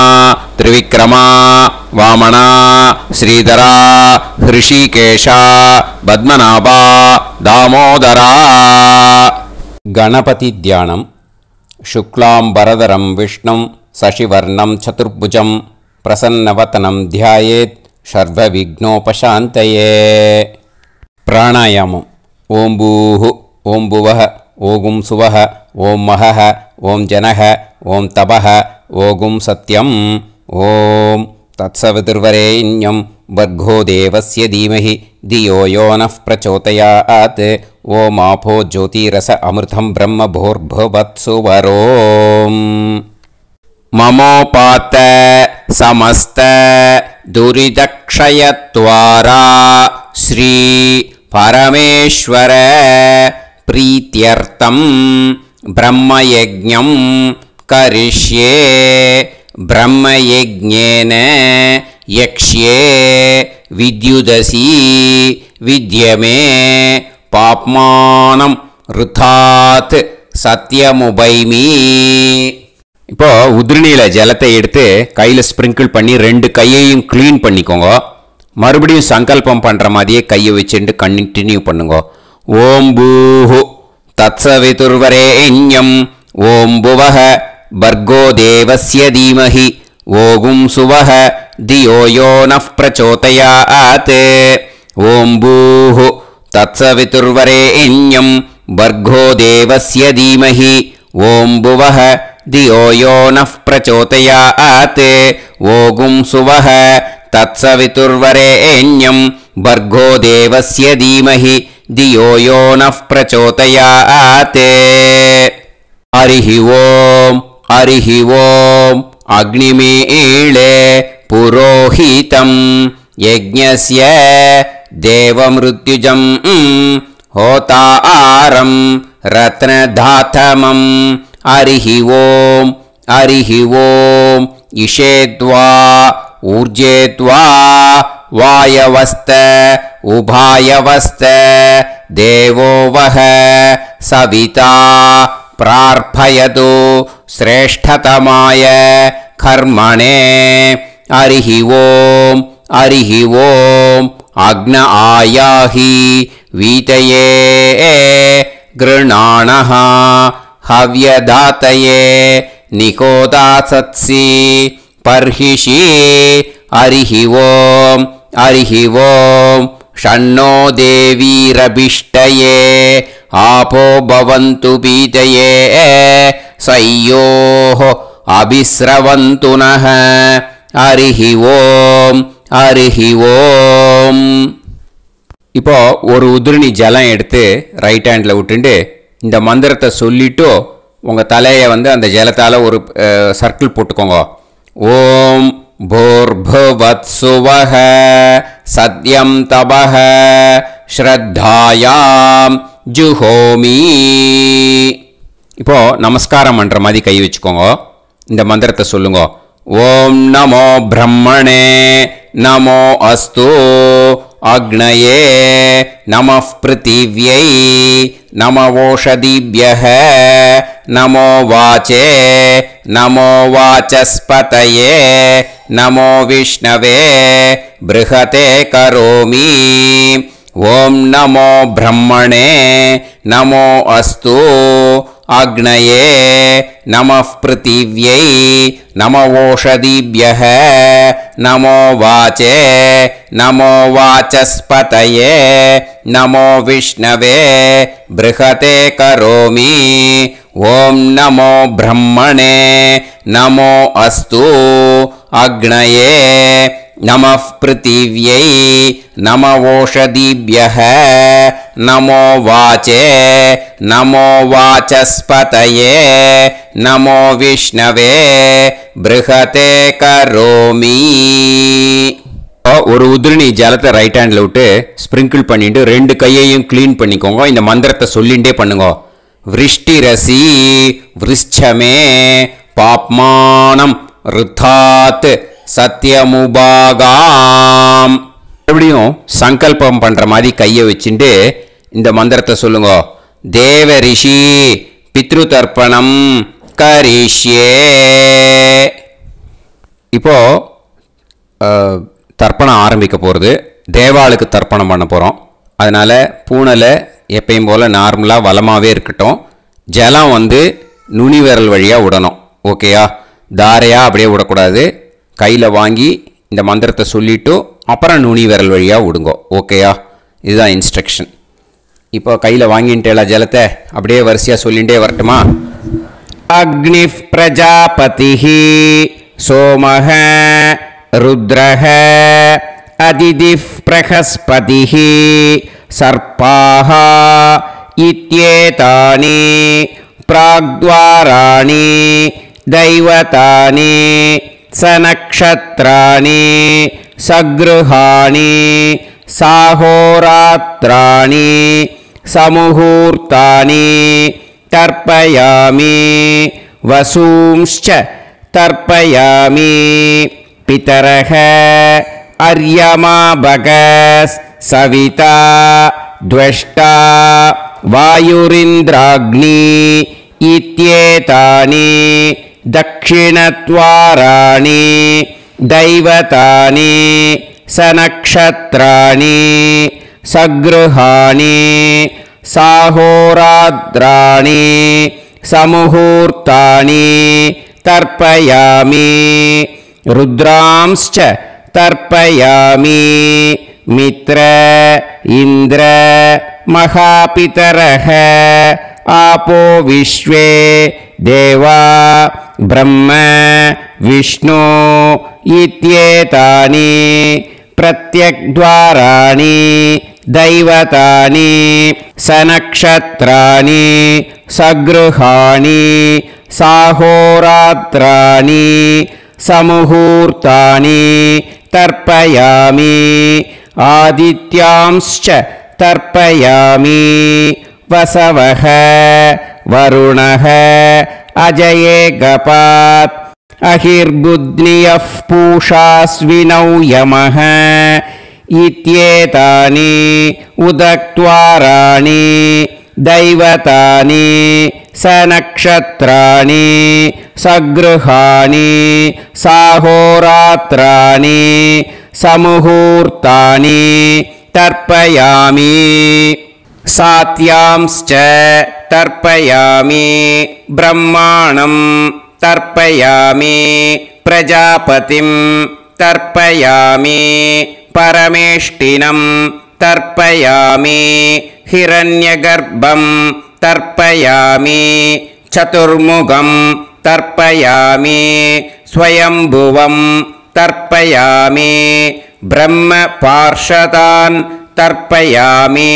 திரிவிக்ரமா வாமனா ஸ்ரீதரா ஹிருஷிகேஷா பத்மநாபா தாமோதரா. கணபதி தியானம். சுக்லாம்பரதரம் விஷ்ணும் சசிவர்ணம் சதுர்புஜம் பிரசன்னவதனம் தியாயேத் சர்வவிக்னோபசாந்தயே. பிராணாயாமம். ஓம் பூஹு ஓம் புவஹ ஓகும் சுவஹ ஓம் மஹஹ ஓம் ஜனஹ ஓம் தபஹ ஓகும் சத்யம். ஓம் தத்சவிதுர்வரேண்யம் வர்கோ தேவஸ்ய தீமஹி தியோ யோ நः பிரச்சோதயாத். ஓம் ஆபோ ஜோதிரஸ அமிர்தம் பிரம்ம பூர்புவத்சுவரோம். மமோபாத்த சமஸ்த துரிதக்ஷயத்வாரா ஸ்ரீ பரமேஸ்வர பிரீத்யர்த்தம் பிரம்மயஜ்ஞம் கரிஷ்யே. பிரம்மயஜ்ஞேன யக்ஷ்யே வித்யுதசி வித்யமே பாப்மானம் ருதாத் சத்யமுபைமி. இப்போ உதிரணியில் ஜலத்தை எடுத்து கையில் ஸ்ப்ரிங்கிள் பண்ணி 2 கையையும் க்ளீன் பண்ணிக்கோங்க. மறுபடியும் சங்கல்பம் பண்ணுற மாதிரியே கையை வச்சுட்டு கண்டினியூ பண்ணுங்க. ஓம் பூஹு தத்சவிதுர்வரேண்யம் ஓம் புவஹ பர்கோ தேவஸ்ய தீமஹி ஓகும் சுவஹ தியோ யோ நः பிரச்சோதயாத். ஓம் பூஹு தத்சவிதுர்வரேண்யம் பர்கோ தேவஸ்ய தீமஹி ஓம் புவஹ தியோ யோ நः பிரச்சோதயாத். ஓகும் சுவஹ தத்சவிதுர்வரேண்யம் பர்கோ தேவஸ்ய தீமஹி தியோ யோ நः பிரச்சோதயாத். ஹரிஹி ஓம் ஹரிஹி ஓம். அக்னிமீளே புரோஹிதம் யஜ்ஞஸ்ய தேவமிருத்யுஜம் ஹோதாரம் ரத்னதாதமம். ஹரிஹி ஓம் ஹரிஹி ஓம். இஷேத்வா ஊர்ஜேத்வா வாயவஸ்த உபாயவஸ்த தேவோ வஹ சவிதா பிரார்ப்பயது ஸ்ரேஷ்டதமாய கர்மணே. ஹரிஹி ஓம் ஹரிஹி ஓம். அக்ன ஆயாஹி வீதயே கிருணாணஹ ஹவ்யதாத்தயே நிகோதாசத்சி பர்ஹிஷி. ஹரிஹி ஓம் ஹரிஹி ஓம். ஷண்ணோ தேவீரபிஷ்டயே ஆபோ பவந்து பீதயே சய்யோஹ அபிஸ்ரவந்து நஹ. ஹரிஹி ஓம் ஹரிஹி ஓம். இப்போ ஒரு உதிரணி ஜலம் எடுத்து ரைட் ஹேண்டில் விட்டுண்டு இந்த மந்திரத்தை சொல்லிட்டு உங்கள் தலையை அந்த ஜலத்தால் ஒரு சர்க்கிள் போட்டுக்கோங்க. ஓம் பூர்புவத்சுவஹ சத்யம் தபஹ ஸ்ரத்தாயாம் ஜுஹோமி. இப்போ நமஸ்காரம் பண்ணுற மாதிரி கை வச்சுக்கோங்க. இந்த மந்திரத்தை சொல்லுங்க. ஓம் நமோ பிரம்மணே நமோ அஸ்து அக்னயே நமः பிருத்திவ்யை नम ओषधीभ्यः नमो वाचे नमो वाचस्पतये नमो विष्णवे बृहते करोमि ॐ नमो ब्रह्मणे नमो अस्तु अग्नये नमः पृथिव्यै नमो ओषधीभ्यः नमो वाचे नमो वाचस्पतये नमो विष्णवे बृहते करोमि ॐ नमो ब्रह्मणे नमो अस्तु अग्नये नमः पृथिव्यै नमो ओषधीभ्यः नमो वाचे नमो वाचस्पतये नमो विष्णवे बृहते करोमि ஒரு உதிரணி ஜலத்தை ரைட் ஹேண்டில் விட்டு ஸ்ப்ரிங்கிள் பண்ணிட்டு ரெண்டு கையையும் க்ளீன் பண்ணிக்கோங்க. இந்த மந்திரத்தை சொல்லிகிட்டே பண்ணுங்க. விருஷ்டிரசி விருஷ்சமே பாப்மானம் ருத்தாத் சத்யமுபாகாம். எப்படியும் சங்கல்பம் பண்ணுற மாதிரி கையை வச்சுட்டு இந்த மந்திரத்தை சொல்லுங்க. தேவ ரிஷி பித்ரு தர்ப்பணம் கரிஷ்யே. இப்போது தர்ப்பணம் ஆரம்பிக்க போகிறது. தேவாளுக்கு தர்ப்பணம் பண்ண போகிறோம். அதனால் பூனலை எப்பயும் போல் நார்மலாக வளமாகவே இருக்கட்டும். ஜலம் நுனி விரல் வழியாக விடணும். ஓகேயா? தாரையாக அப்படியே விடக்கூடாது. கையில் வாங்கி இந்த மந்திரத்தை சொல்லிவிட்டு அப்புறம் நுனி விரல் வழியாக விடுங்கோ. ஓகேயா? இதுதான் இன்ஸ்ட்ரக்ஷன். இப்போ கையில் வாங்கிட்டேல ஜலத்தை அப்படியே வரிசையாக சொல்லிகிட்டே வரட்டுமா? அக்னிஃப் பிரஜாபதிஹி சோமஹ ருத்ரஹ அதிதிஃப் பிரஹஸ்பதிஹி சர்ப்பாஹ இத்யேதானி பிராக்த்வாராணி தைவதானி சநக்ஷத்ராணி சக்ருஹாணி சாஹோராத்ராணி சமுஹூர்த்தானி தர்ப்பயாமி வசூம்ச்ச தர்ப்பயாமி பிதரஹ அர்யமா பகஸ் சவிதா த்வஷ்டா வாயுரிந்திராக்னி இத்யேதானி தக்ஷிணத்வாராணி தைவதானி சநக்ஷத்ராணி சக்ருஹாணி சாஹோராத்ராணி சமுஹூர்த்தானி தர்ப்பயாமி ருத்ராம்ஸ்ச தர்ப்பயாமி மித்ர இந்திர மகாபிதரஹ ஆபோ விஸ்வே தேவா பிரம்ம விஷ்ணு இத்யேதானி பிரத்யக்த்வாராணி தைவதானி சநக்ஷத்ராணி சக்ருஹாணி சாஹோராத்ராணி சமுஹூர்த்தானி தர்ப்பயாமி ஆதித்யாம்ஸ்ச தர்ப்பயாமி வசவஹ வருணஹ அஜயே கபாத் அஹிர்புத்னியஃப் பூஷாஸ்வினௌ யமஹ இத்யேதானி உதக்த்வாராணி தைவதானி சநக்ஷத்ராணி சக்ருஹாணி சாஹோராத்ராணி சமுஹூர்த்தானி தர்ப்பயாமி சாத்யாம்ஸ்ச தர்ப்பயாமி பிரம்மாணம் தர்ப்பயாமி பிரஜாபதிம் தர்ப்பயாமி பரமேஷ்டினம் தர்ப்பயாமி ஹிரண்யகர்ப்பம் தர்ப்பயாமி சதுர்முகம் தர்ப்பயாமி ஸ்வயம்புவம் தர்ப்பயாமி பிரம்ம பார்ஷதான் தர்ப்பயாமி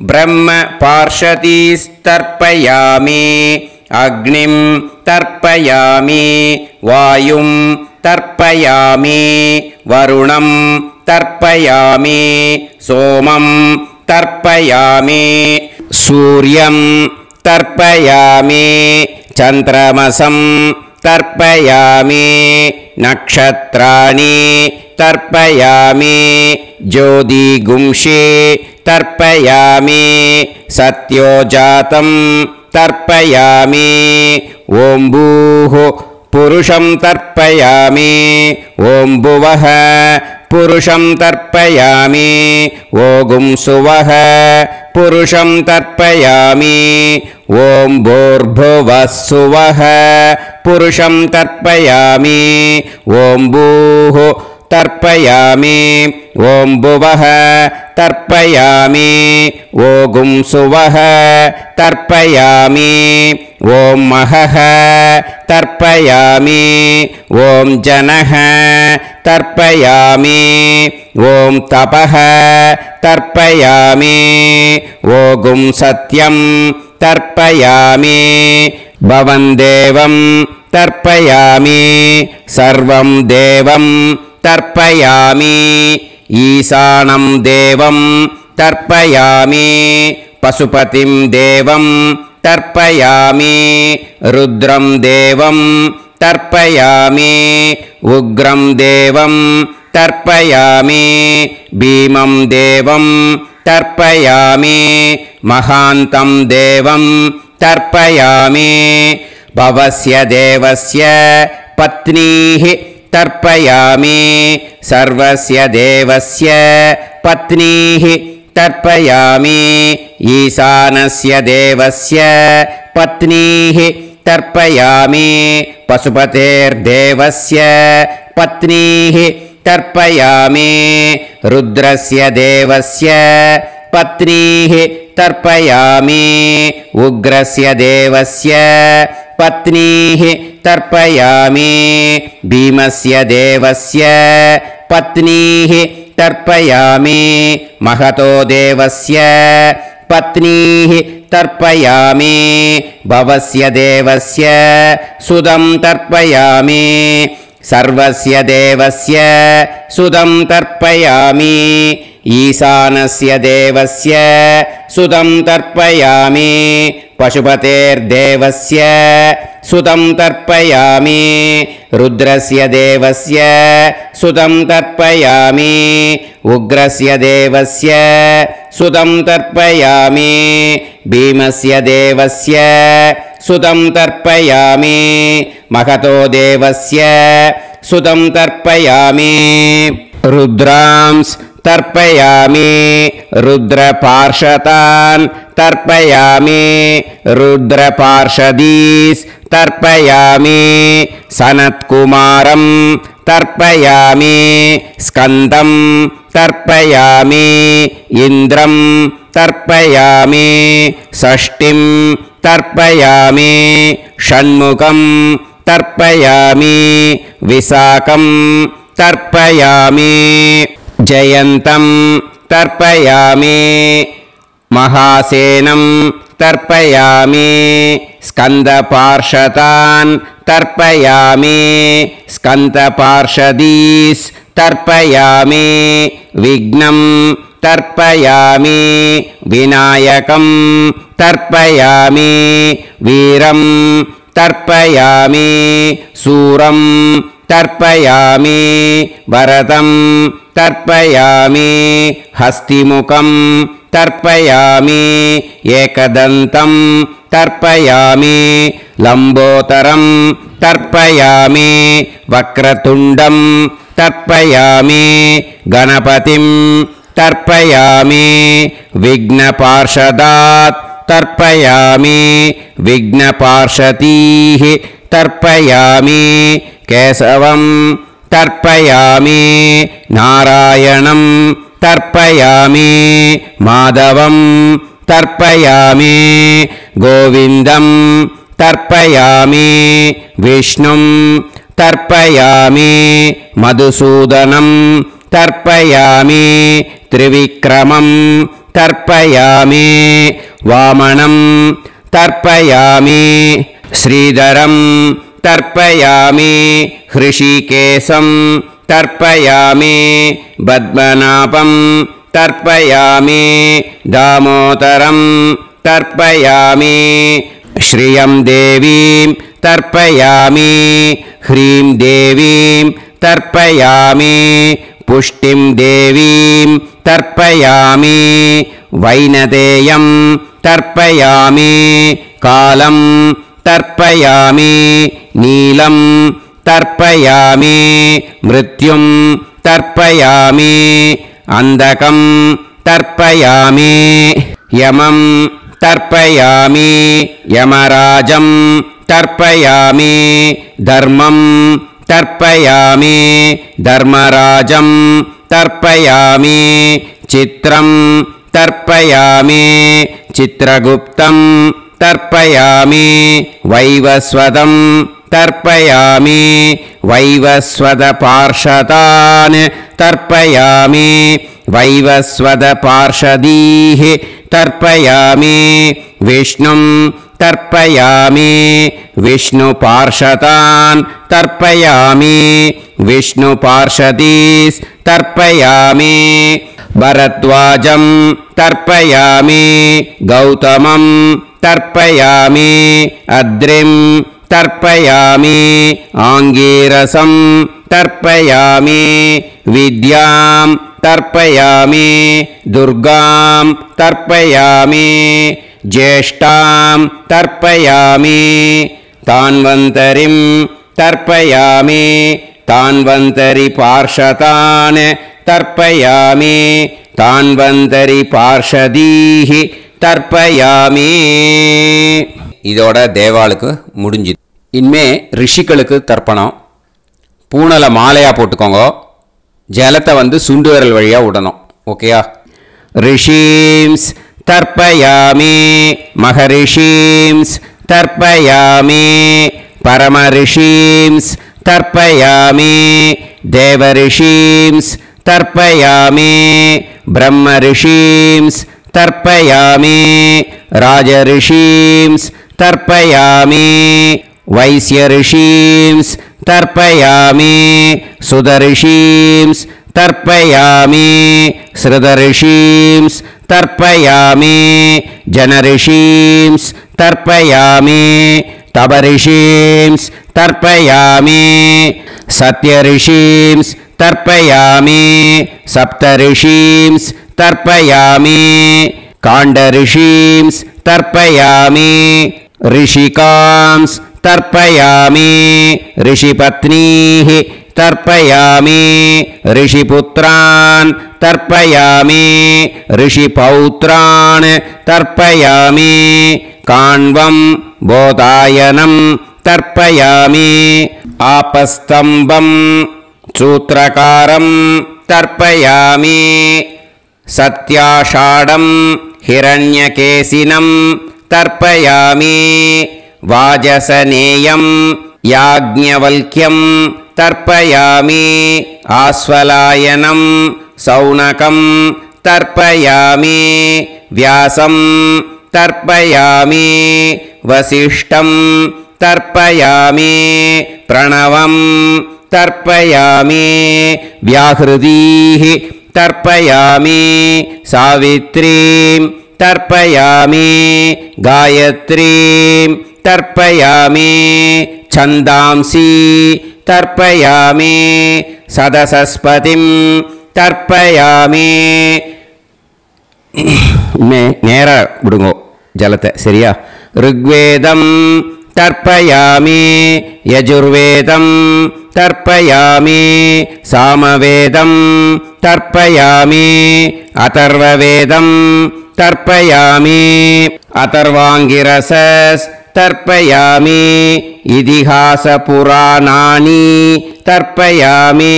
பிரம்ம பார்ஷதீஸ்தர்ப்பயாமி அக்னிம் தர்ப்பயாமி வாயும் தர்ப்பயாமி வருணம் தர்ப்பயாமி சோமம் தர்ப்பயாமி சூர்யம் தர்ப்பயாமி சந்திரமசம் தர்ப்பயாமி நக்ஷத்ராணி தர்ப்பயாமி ஜோதிகும்ஷி तर्पयामि सत्योजातं तर्पयामि ॐ भूः पुरुषं तर्पयामि ॐ भुवः पुरुषं तर्पयामि ॐ सुवः पुरुषं तर्पयामि ॐ भूर्भुवः सुवः पुरुषं तर्पयामि ॐ भूः तर्पयामि ॐ भुवः तर्पयामि ॐ सुवः तर्पयामि ॐ महः तर्पयामि ॐ जनः तर्पयामि ॐ तपः तर्पयामि ॐ सत्यं तर्पयामि भवं देवं तर्पयामि सर्वं देवं तर्पयामि ईशानं देवं तर्पयामि पशुपतिं देवं तर्पयामि रुद्रं देवं तर्पयामि उग्रं देवं तर्पयामि भीमं देवं तर्पयामि महान्तं देवं तर्पयामि भवस्य देवस्य पत्नीः तर्पयामि सर्वस्य देवस्य पत्नीः तर्पयामि ईशानस्य देवस्य पत्नीः तर्पयामि पशुपतेर्देवस्य पत्नीः तर्पयामि रुद्रस्य देवस्य पत्नीः तर्पयामि उग्रस्य देवस्य पत्नीः तर्पयामि भीमस्य देवस्य पत्नीः तर्पयामि महतो देवस्य पत्नीः तर्पयामि भवस्य देवस्य सुदं तर्पयामि सर्वस्य देवस्य सुदं तर्पयामि ईशानस्य देवस्य सुदं तर्पयामि पशुपतेर्देवस्य सुदं तर्पयामि रुद्रस्य देवस्य सुदं तर्पयामि उग्रस्य देवस्य सुदं तर्पयामि भीमस्य देवस्य सुदं तर्पयामि महतो देवस्य सुदं तर्पयामि रुद्रांस् तर्पयामि रुद्रपार्षदान् तर्पयामि रुद्रपार्षदीस् तर्पयामि सनत्कुमारं तर्पयामि स्कन्दं तर्पयामि इन्द्रं तर्पयामि षष्टिं तर्पयामि षण्मुखं तर्पयामि विशाखं तर्पयामि जयन्तं तर्पयामि महासेनं तर्पयामि स्कन्दपार्षदान् तर्पयामि स्कन्दपार्षदीस् तर्पयामि विघ्नं तर्पयामि विनायकं तर्पयामि वीरं तर्पयामि सूरं तर्पयामि वरदं तर्पयामि हस्तिमुखं तर्पयामि एकदन्तं तर्पयामि लम्बोदरं तर्पयामि वक्रतुण्डं तर्पयामि गणपतिं तर्पयामि विघ्नपार्षदात् तर्पयामि विघ्नपार्षदीः तर्पयामि केशवं तर्पयामि नारायणं तर्पयामि माधवं तर्पयामि गोविन्दं तर्पयामि विष्णुं तर्पयामि मधुसूदनं तर्पयामि त्रिविक्रमं तर्पयामि वामनं तर्पयामि श्रीधरं तर्पयामि हृषीकेशं तर्पयामि पद्मनाभं तर्पयामि दामोदरं तर्पयामि श्रियं देवीं तर्पयामि ह्रीं देवीं तर्पयामि पुष्टिं देवीं तर्पयामि वैनतेयं तर्पयामि कालं तर्पयामि नीलं तर्पयामि मृत्युं तर्पयामि अंधकं तर्पयामि यमं तर्पयामि यमराजं तर्पयामि धर्मं तर्पयामि धर्मराजं तर्पयामि चित्रं तर्पयामि चित्रगुप्तं तर्पयामि वैवस्वतं तर्पयामि वैवस्वतपार्षदान् तर्पयामि वैवस्वतपार्षदीः तर्पयामि विष्णुं तर्पयामि विष्णुपार्षदान् तर्पयामि विष्णुपार्षदीस् तर्पयामि भरद्वाजं तर्पयामि गौतमं तर्पयामि अद्रिं तर्पयामि आंगीरसं तर्पयामि विद्यां तर्पयामि दुर्गां तर्पयामि ज्येष्ठां तर्पयामि तान्वन्तरिं तर्पयामि तान्वन्तरि पार्षदान् तर्पयामि तान्वन्तरि पार्षदीः तर्पयामि இதோட தேவாளுக்கு முடிஞ்சுது. இனிமே ரிஷிகளுக்கு தர்ப்பணம். பூனலை மாலையாக போட்டுக்கோங்க. ஜலத்தை வந்து சுண்டு விரல் வழியாக விடணும். ஓகேயா? ரிஷீம்ஸ் தர்ப்பயாமி மகரிஷீம்ஸ் தர்ப்பயாமி பரமரிஷீம்ஸ் தர்ப்பயாமி தேவரிஷீம்ஸ் தர்ப்பயாமி பிரம்மரிஷீம்ஸ் தர்ப்பயாமி ராஜரிஷீம்ஸ் तर्पयामि वैश्यऋषींस् तर्पयामि सुदऋषींस् तर्पयामि श्रुतऋषींस् तर्पयामि जनऋषींस् तर्पयामि तपऋषींस् तर्पयामि सत्यऋषींस् तर्पयामि सप्तऋषींस् तर्पयामि काण्डऋषींस् तर्पयामि ऋषिकांस् तर्पयामि ऋषिपत्नीः तर्पयामि ऋषिपुत्रान् तर्पयामि ऋषिपौत्रान् तर्पयामि काण्वं बोधायनं तर्पयामि आपस्तम्भं सूत्रकारं तर्पयामि सत्याषाढं हिरण्यकेशिनं तर्पयामि वाजसनेयं याज्ञवल्क्यं तर्पयामि आस्वलायनं सौनकं तर्पयामि व्यासं तर्पयामि वसिष्ठं तर्पयामि प्रणवं तर्पयामि व्याहृतीः तर्पयामि सावित्रीं तर्पयामि गायत्रीं तर्पयामि छन्दांसि तर्पयामि सदसस्पतिं तर्पयामि நேரா விடுங்கோ ஜலத்தை சரியா ऋग्वेदं तर्पयामि यजुर्वेदं तर्पयामि सामवेदं तर्पयामि अथर्ववेदं तर्पयामि अथर्वाङ्गिरसस् तर्पयामि इतिहासपुराणानि तर्पयामि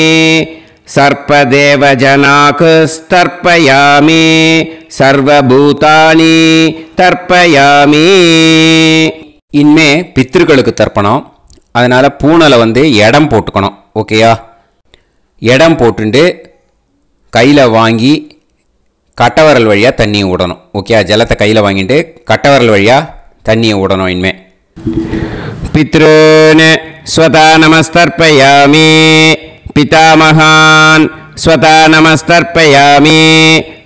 सर्पदेवजनाकस्तर्पयामि सर्वभूतानि तर्पयामि इनमे पितृகளுக்கு தர்ப்பணம் அதனால பூனலை வந்து இடம் போட்டுக்கணும் ஓகேயா இடம் போட்டுண்டு கையில வாங்கி கட்டவரல் வழியா தண்ணி ஊடணும் ஓகேயா ஜலத்தை கையில வாங்கிட்டு கட்டவரல் வழியா தண்ணி ஊடணும் இன்மே பித்ருன் ஸ்வதா நமஸ்தர்ப்பயாமி पितामहान् स्वता नमस्तर्पयामि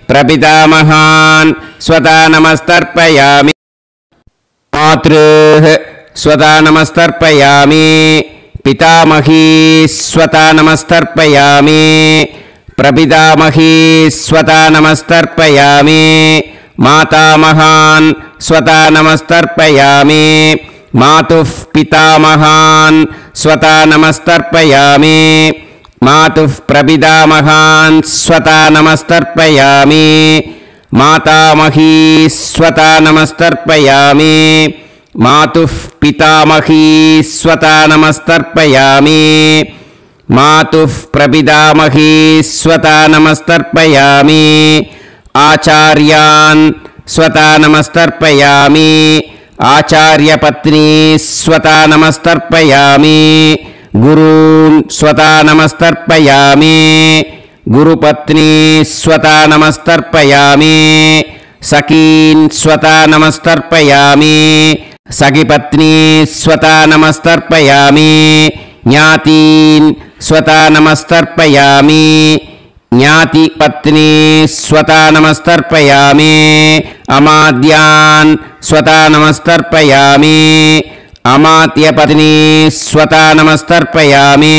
प्रपितामहान् स्वता नमस्तर्पयामि मातृः स्वता नमस्तर्पयामि पितामही स्वता नमस्तर्पयामि प्रपितामही स्वता नमस्तर्पयामि मातामहान् स्वता नमस्तर्पयामि मातुः पितामहान् स्वता नमस्तर्पयामि मातुः प्रपितामहान् स्वता नमस्तर्पयामि मातामही स्वता नमस्तर्पयामि मातुः पितामही स्वता नमस्तर्पयामि मातुः प्रपितामही स्वता नमस्तर्पयामि आचार्यान् स्वता नमस्तर्पयामि आचार्यपत्नी स्वता नमस्तर्पयामि गुरून् स्वता नमस्तर्पयामि गुरुपत्नी स्वता नमस्तर्पयामि सखीन् स्वता नमस्तर्पयामि सखिपत्नी स्वता नमस्तर्पयामि ज्ञातीन् स्वता नमस्तर्पयामि ज्ञातिपत्नी स्वता नमस्तर्पयामि अमात्यान् स्वता नमस्तर्पयामि अमात्यपत्नी स्वता नमस्तर्पयामि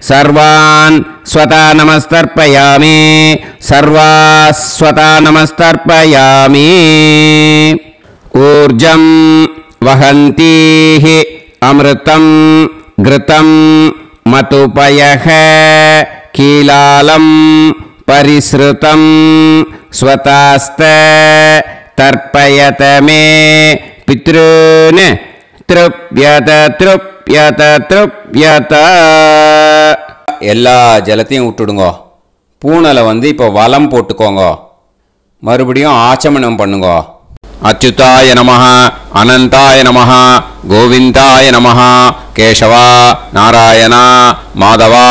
सर्वान् स्वता नमस्तर्पयामि सर्वाः स्वता नमस्तर्पयामि ऊर्जं वहन्तीः अमृतं घृतं मतुपयः कीलालं परिसृतं स्वतास्त तर्पयत मे पितॄन् तृप्यत तृप्यत तृप्यत எல்லா ஜலத்தையும் விட்டுடுங்கோ. பூனலை இப்போ வலம் போட்டுக்கோங்க. மறுபடியும் ஆச்சமனம் பண்ணுங்கோ. அச்சுதாய நமஹ அனந்தாய நமஹ கோவிந்தாய நமஹ கேசவா நாராயணா மாதவா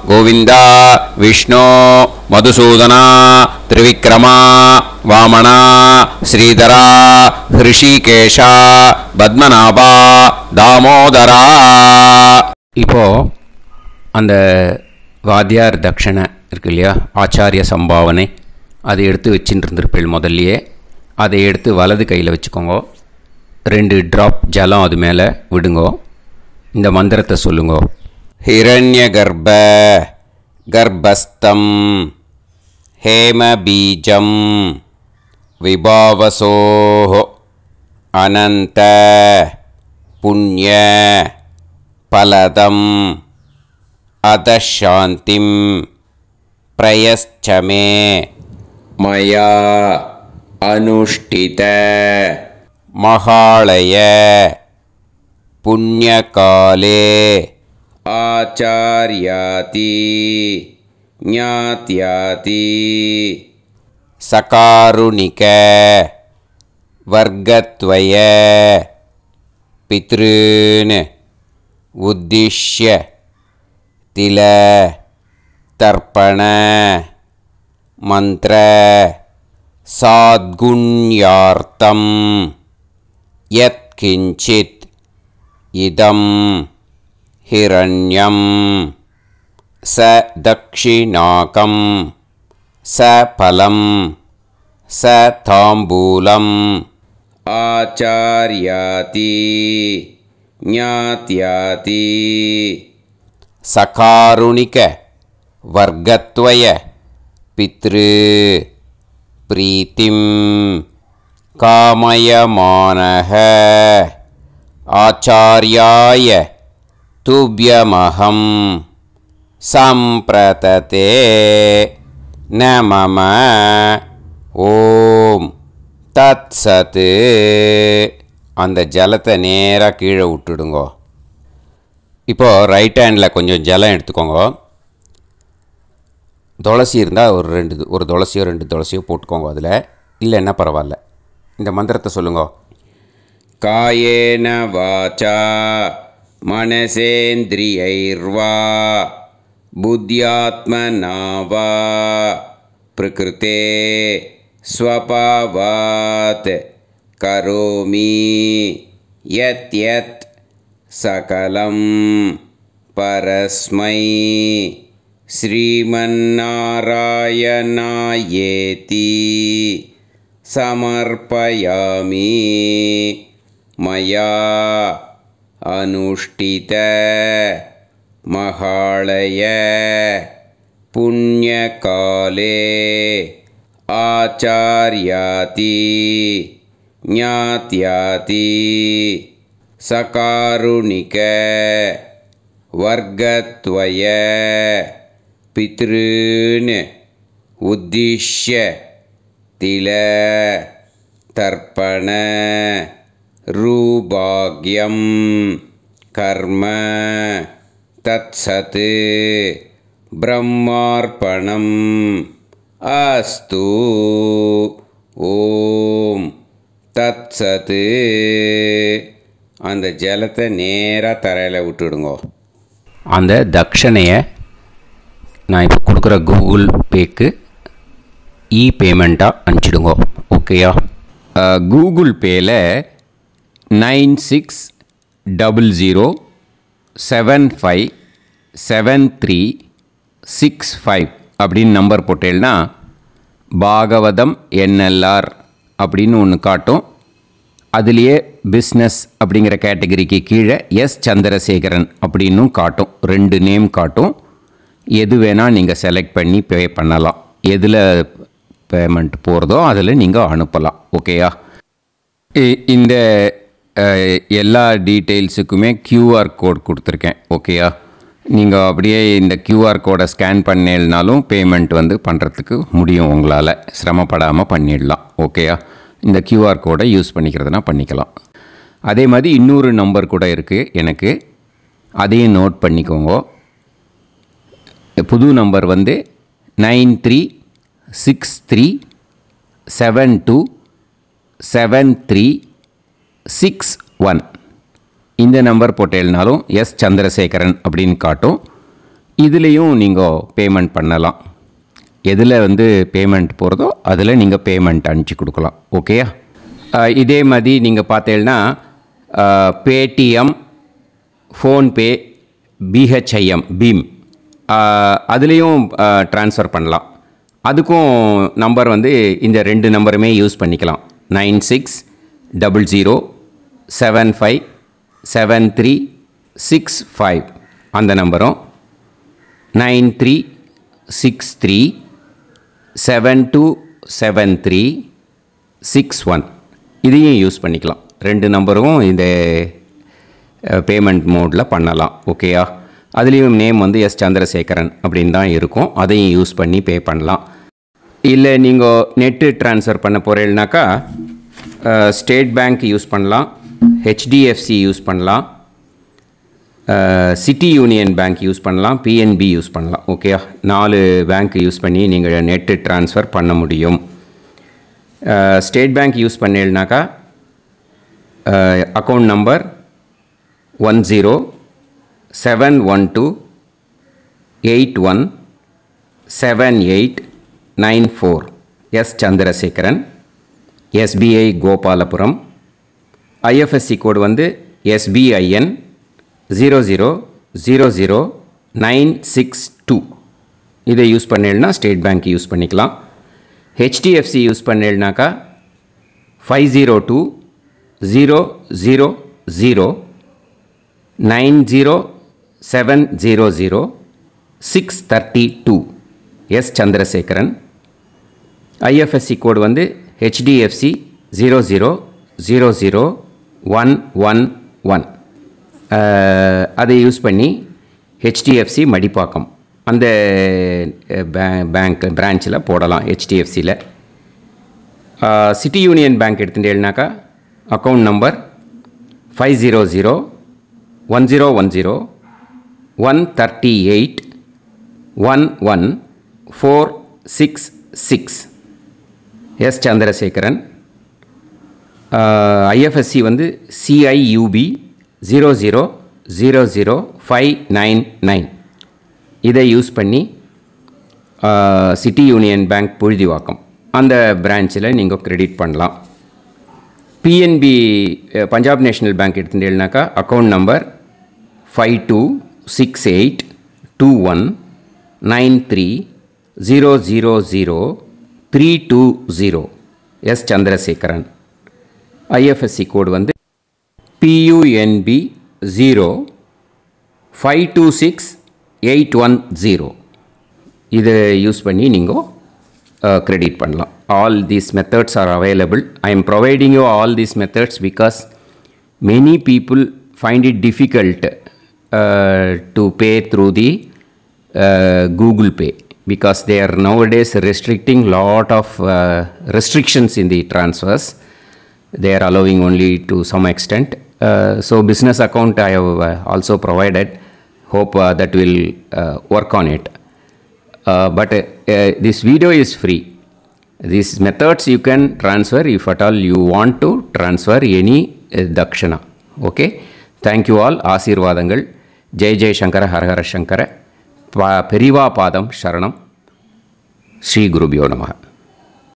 கோவிந்தா விஷ்ணு மதுசூதனா திரிவிக்ரமா வாமனா ஸ்ரீதரா ஹிருஷிகேஷா பத்மநாபா தாமோதரா. இப்போ அந்த வாத்தியார் தட்சணை இருக்கு இல்லையா, ஆச்சாரிய சம்பாவனை, அதை எடுத்து வச்சுட்டு இருந்திருப்பேள் முதல்லையே. அதை எடுத்து வலது கையில் வச்சுக்கோங்க. 2 ட்ராப் ஜலம் அது மேலே விடுங்கோ. இந்த மந்திரத்தை சொல்லுங்கோ. ஹிரண்ய கர்ப்ப கர்ப்பஸ்தம் ஹேம பீஜம் விபாவசோஹோ அனந்த புண்ணிய பலதம் அதசாந்திம் பிரயஸ்சமே மயா அனுஷ்டித மகாளய புண்ணியகாலே ஆச்சார்யாதி ஞாத்யாதி சகாருணிக வர்க்கத்வய பித்ருன் உத்திஷ்ய தில தர்ப்பண மந்திர சாத்குண்யார்த்தம் யத்கிஞ்சித் இதம் ஹிரண்யம் ச தக்ஷிணாகம் ச பலம் ச தாம்பூலம் ஆச்சார்யாதி ஞாத்யாதி சகாருணிக வர்க்கத்வய பித்ரு பிரீத்திம் காமயமானஹ ஆச்சார்யாய துப்யமஹம் சம்பிரததே நமம. ஓம் தத் சத். அந்த ஜலத்தை நேராக கீழே விட்டுடுங்கோ. இப்போது ரைட் ஹேண்டில் கொஞ்சம் ஜலம் எடுத்துக்கோங்க. துளசி இருந்தால் ஒரு துளசியோ 2 துளசியோ போட்டுக்கோங்க. அதில் இல்லைன்னா பரவாயில்ல. இந்த மந்திரத்தை சொல்லுங்க. காயேன வாசா மனசேந்திரியைர்வா புத்யாத்மனா வா பிரகிருதே ஸ்வபாவாத் கரோமி யத் யத் சகலம் பரஸ்மை ஸ்ரீமன்னாராயணாயேதி சமர்ப்பயாமி மயா அனுஷ்டித மகாளய புண்ணியகாலே ஆச்சார்யாதி ஞாத்யாதி சகாருணிக வர்க்கத்வய பித்ருன் உத்திஷ்ய தில தர்ப்பண ரூபாக்யம் கர்ம தத்சத் பிரம்மார்ப்பணம் அஸ்து. ஓம் தத்சத். அந்த ஜலத்தை நேராக தரையில் விட்டுடுங்கோ. அந்த தட்சணையை நான் இப்போ கொடுக்குற கூகுள் பேக்கு பேமெண்ட்டாக அனுப்பிச்சிடுங்க. ஓகேயா? கூகுள் பேயில் 9600757365 அப்படின்னு நம்பர் போட்டேன்னா பாகவதம் என்எல்ஆர் அப்படின்னு ஒன்று காட்டும். அதுலேயே பிஸ்னஸ் அப்படிங்கிற கேட்டகரிக்கு கீழே எஸ் சந்திரசேகரன் அப்படின்னும் காட்டும். 2 நேம் காட்டும். எது வேணால் நீங்கள் செலக்ட் பண்ணி பே பண்ணலாம். எதில் பேமெண்ட் போகிறதோ அதில் நீங்கள் அனுப்பலாம். ஓகேயா? இந்த எல்லா டீட்டெயில்ஸுக்குமே QR கோட் கொடுத்துருக்கேன். ஓகேயா? நீங்கள் அப்படியே இந்த QR கோடை ஸ்கேன் பண்ணேனாலும் பேமெண்ட் வந்து பண்ணுறதுக்கு முடியும். உங்களால் சிரமப்படாமல் பண்ணிடலாம். ஓகேயா? இந்த QR கோடை யூஸ் பண்ணிக்கிறதுனா பண்ணிக்கலாம். அதே மாதிரி இன்னொரு நம்பர் கூட இருக்குது எனக்கு, அதையும் நோட் பண்ணிக்கோங்க. புது நம்பர் வந்து 9363727361. இந்த நம்பர் போட்டேனாலும் எஸ் சந்திரசேகரன் அப்படின்னு காட்டும். இதுலேயும் நீங்கள் பேமெண்ட் பண்ணலாம். எதில் வந்து பேமெண்ட் போகிறதோ அதில் நீங்கள் பேமெண்ட் அனுப்பிச்சி கொடுக்கலாம். ஓகேயா? இதே மாதிரி நீங்கள் பார்த்தீங்கன்னா பேடிஎம், ஃபோன்பே, பிஹெச்ஐஎம், பீம் அதுலேயும் ட்ரான்ஸ்ஃபர் பண்ணலாம். அதுக்கும் நம்பர் வந்து இந்த 2 நம்பருமே யூஸ் பண்ணிக்கலாம். 9600757365 அந்த நம்பரும் 9363727361 இதையும் யூஸ் பண்ணிக்கலாம். 2 நம்பரும் இந்த பேமெண்ட் மோடில் பண்ணலாம். ஓகேயா? அதுலேயும் நேம் வந்து எஸ் சந்திரசேகரன் அப்படின்னு தான் இருக்கும். அதையும் யூஸ் பண்ணி பே பண்ணலாம். இல்லை நீங்கள் நெட்டு ட்ரான்ஸ்ஃபர் பண்ண போகிறீங்கனாக்கா ஸ்டேட் பேங்க் யூஸ் பண்ணலாம், ஹெச்டிஎஃப்சி யூஸ் பண்ணலாம், சிட்டி யூனியன் பேங்க் யூஸ் பண்ணலாம், பிஎன்பி யூஸ் பண்ணலாம். ஓகேயா? 4 பேங்க் யூஸ் பண்ணி நீங்கள் நெட்டு ட்ரான்ஸ்ஃபர் பண்ண முடியும். ஸ்டேட் பேங்க் யூஸ் பண்ணீங்கனாக்கா account number 10712817894 S Chandrasekaran, SBI Gopalapuram. IFSC code வந்து SBIN 0000962. இதை யூஸ் பண்ணேன்னா ஸ்டேட் பேங்க் யூஸ் பண்ணிக்கலாம். ஹெச்டிஎஃப்சி யூஸ் பண்ணேன்னாக்கா 50200907000632 எஸ் சந்திரசேகரன். ஐஎஃப்எஸ்சி கோடு வந்து HDFC 0000111. அதை யூஸ் பண்ணி HDFC மடிப்பாக்கம் அந்த பேங்க் பிரான்ச்சில் போடலாம். HDFCயில் சிட்டி யூனியன் பேங்க் எடுத்துட்டேன்னாக்கா account number 5001001381146 S Chandrasekaran. IFSC வந்து CIUB 0000599. இதை யூஸ் பண்ணி சிட்டி யூனியன் பேங்க் புழுதிவாக்கம் அந்த பிரான்ச்சில் நீங்கள் கிரெடிட் பண்ணலாம். பிஎன்பி பஞ்சாப் நேஷ்னல் பேங்க் எடுத்துட்டேன்னாக்கா account number 52682193000320 S Chandrasekaran. IFSC code வந்து PUNB 0526810. இதை யூஸ் பண்ணி நீங்கள் கிரெடிட் பண்ணலாம். All these methods are available. I am providing you all these methods because many people find it difficult to pay through the Google Pay because they are nowadays restricting lot of restrictions in the transfers. They are allowing only to some extent. So business account I have also provided. Hope that will work on it. But this video is free. These methods you can transfer if at all you want to transfer any dakshana. Okay. Thank you all. Aasirvadangal. Jai Jai Shankara Har Har Shankara. Periva பாதம் சரணம். ஸ்ரீ குருபியோ நமஹ.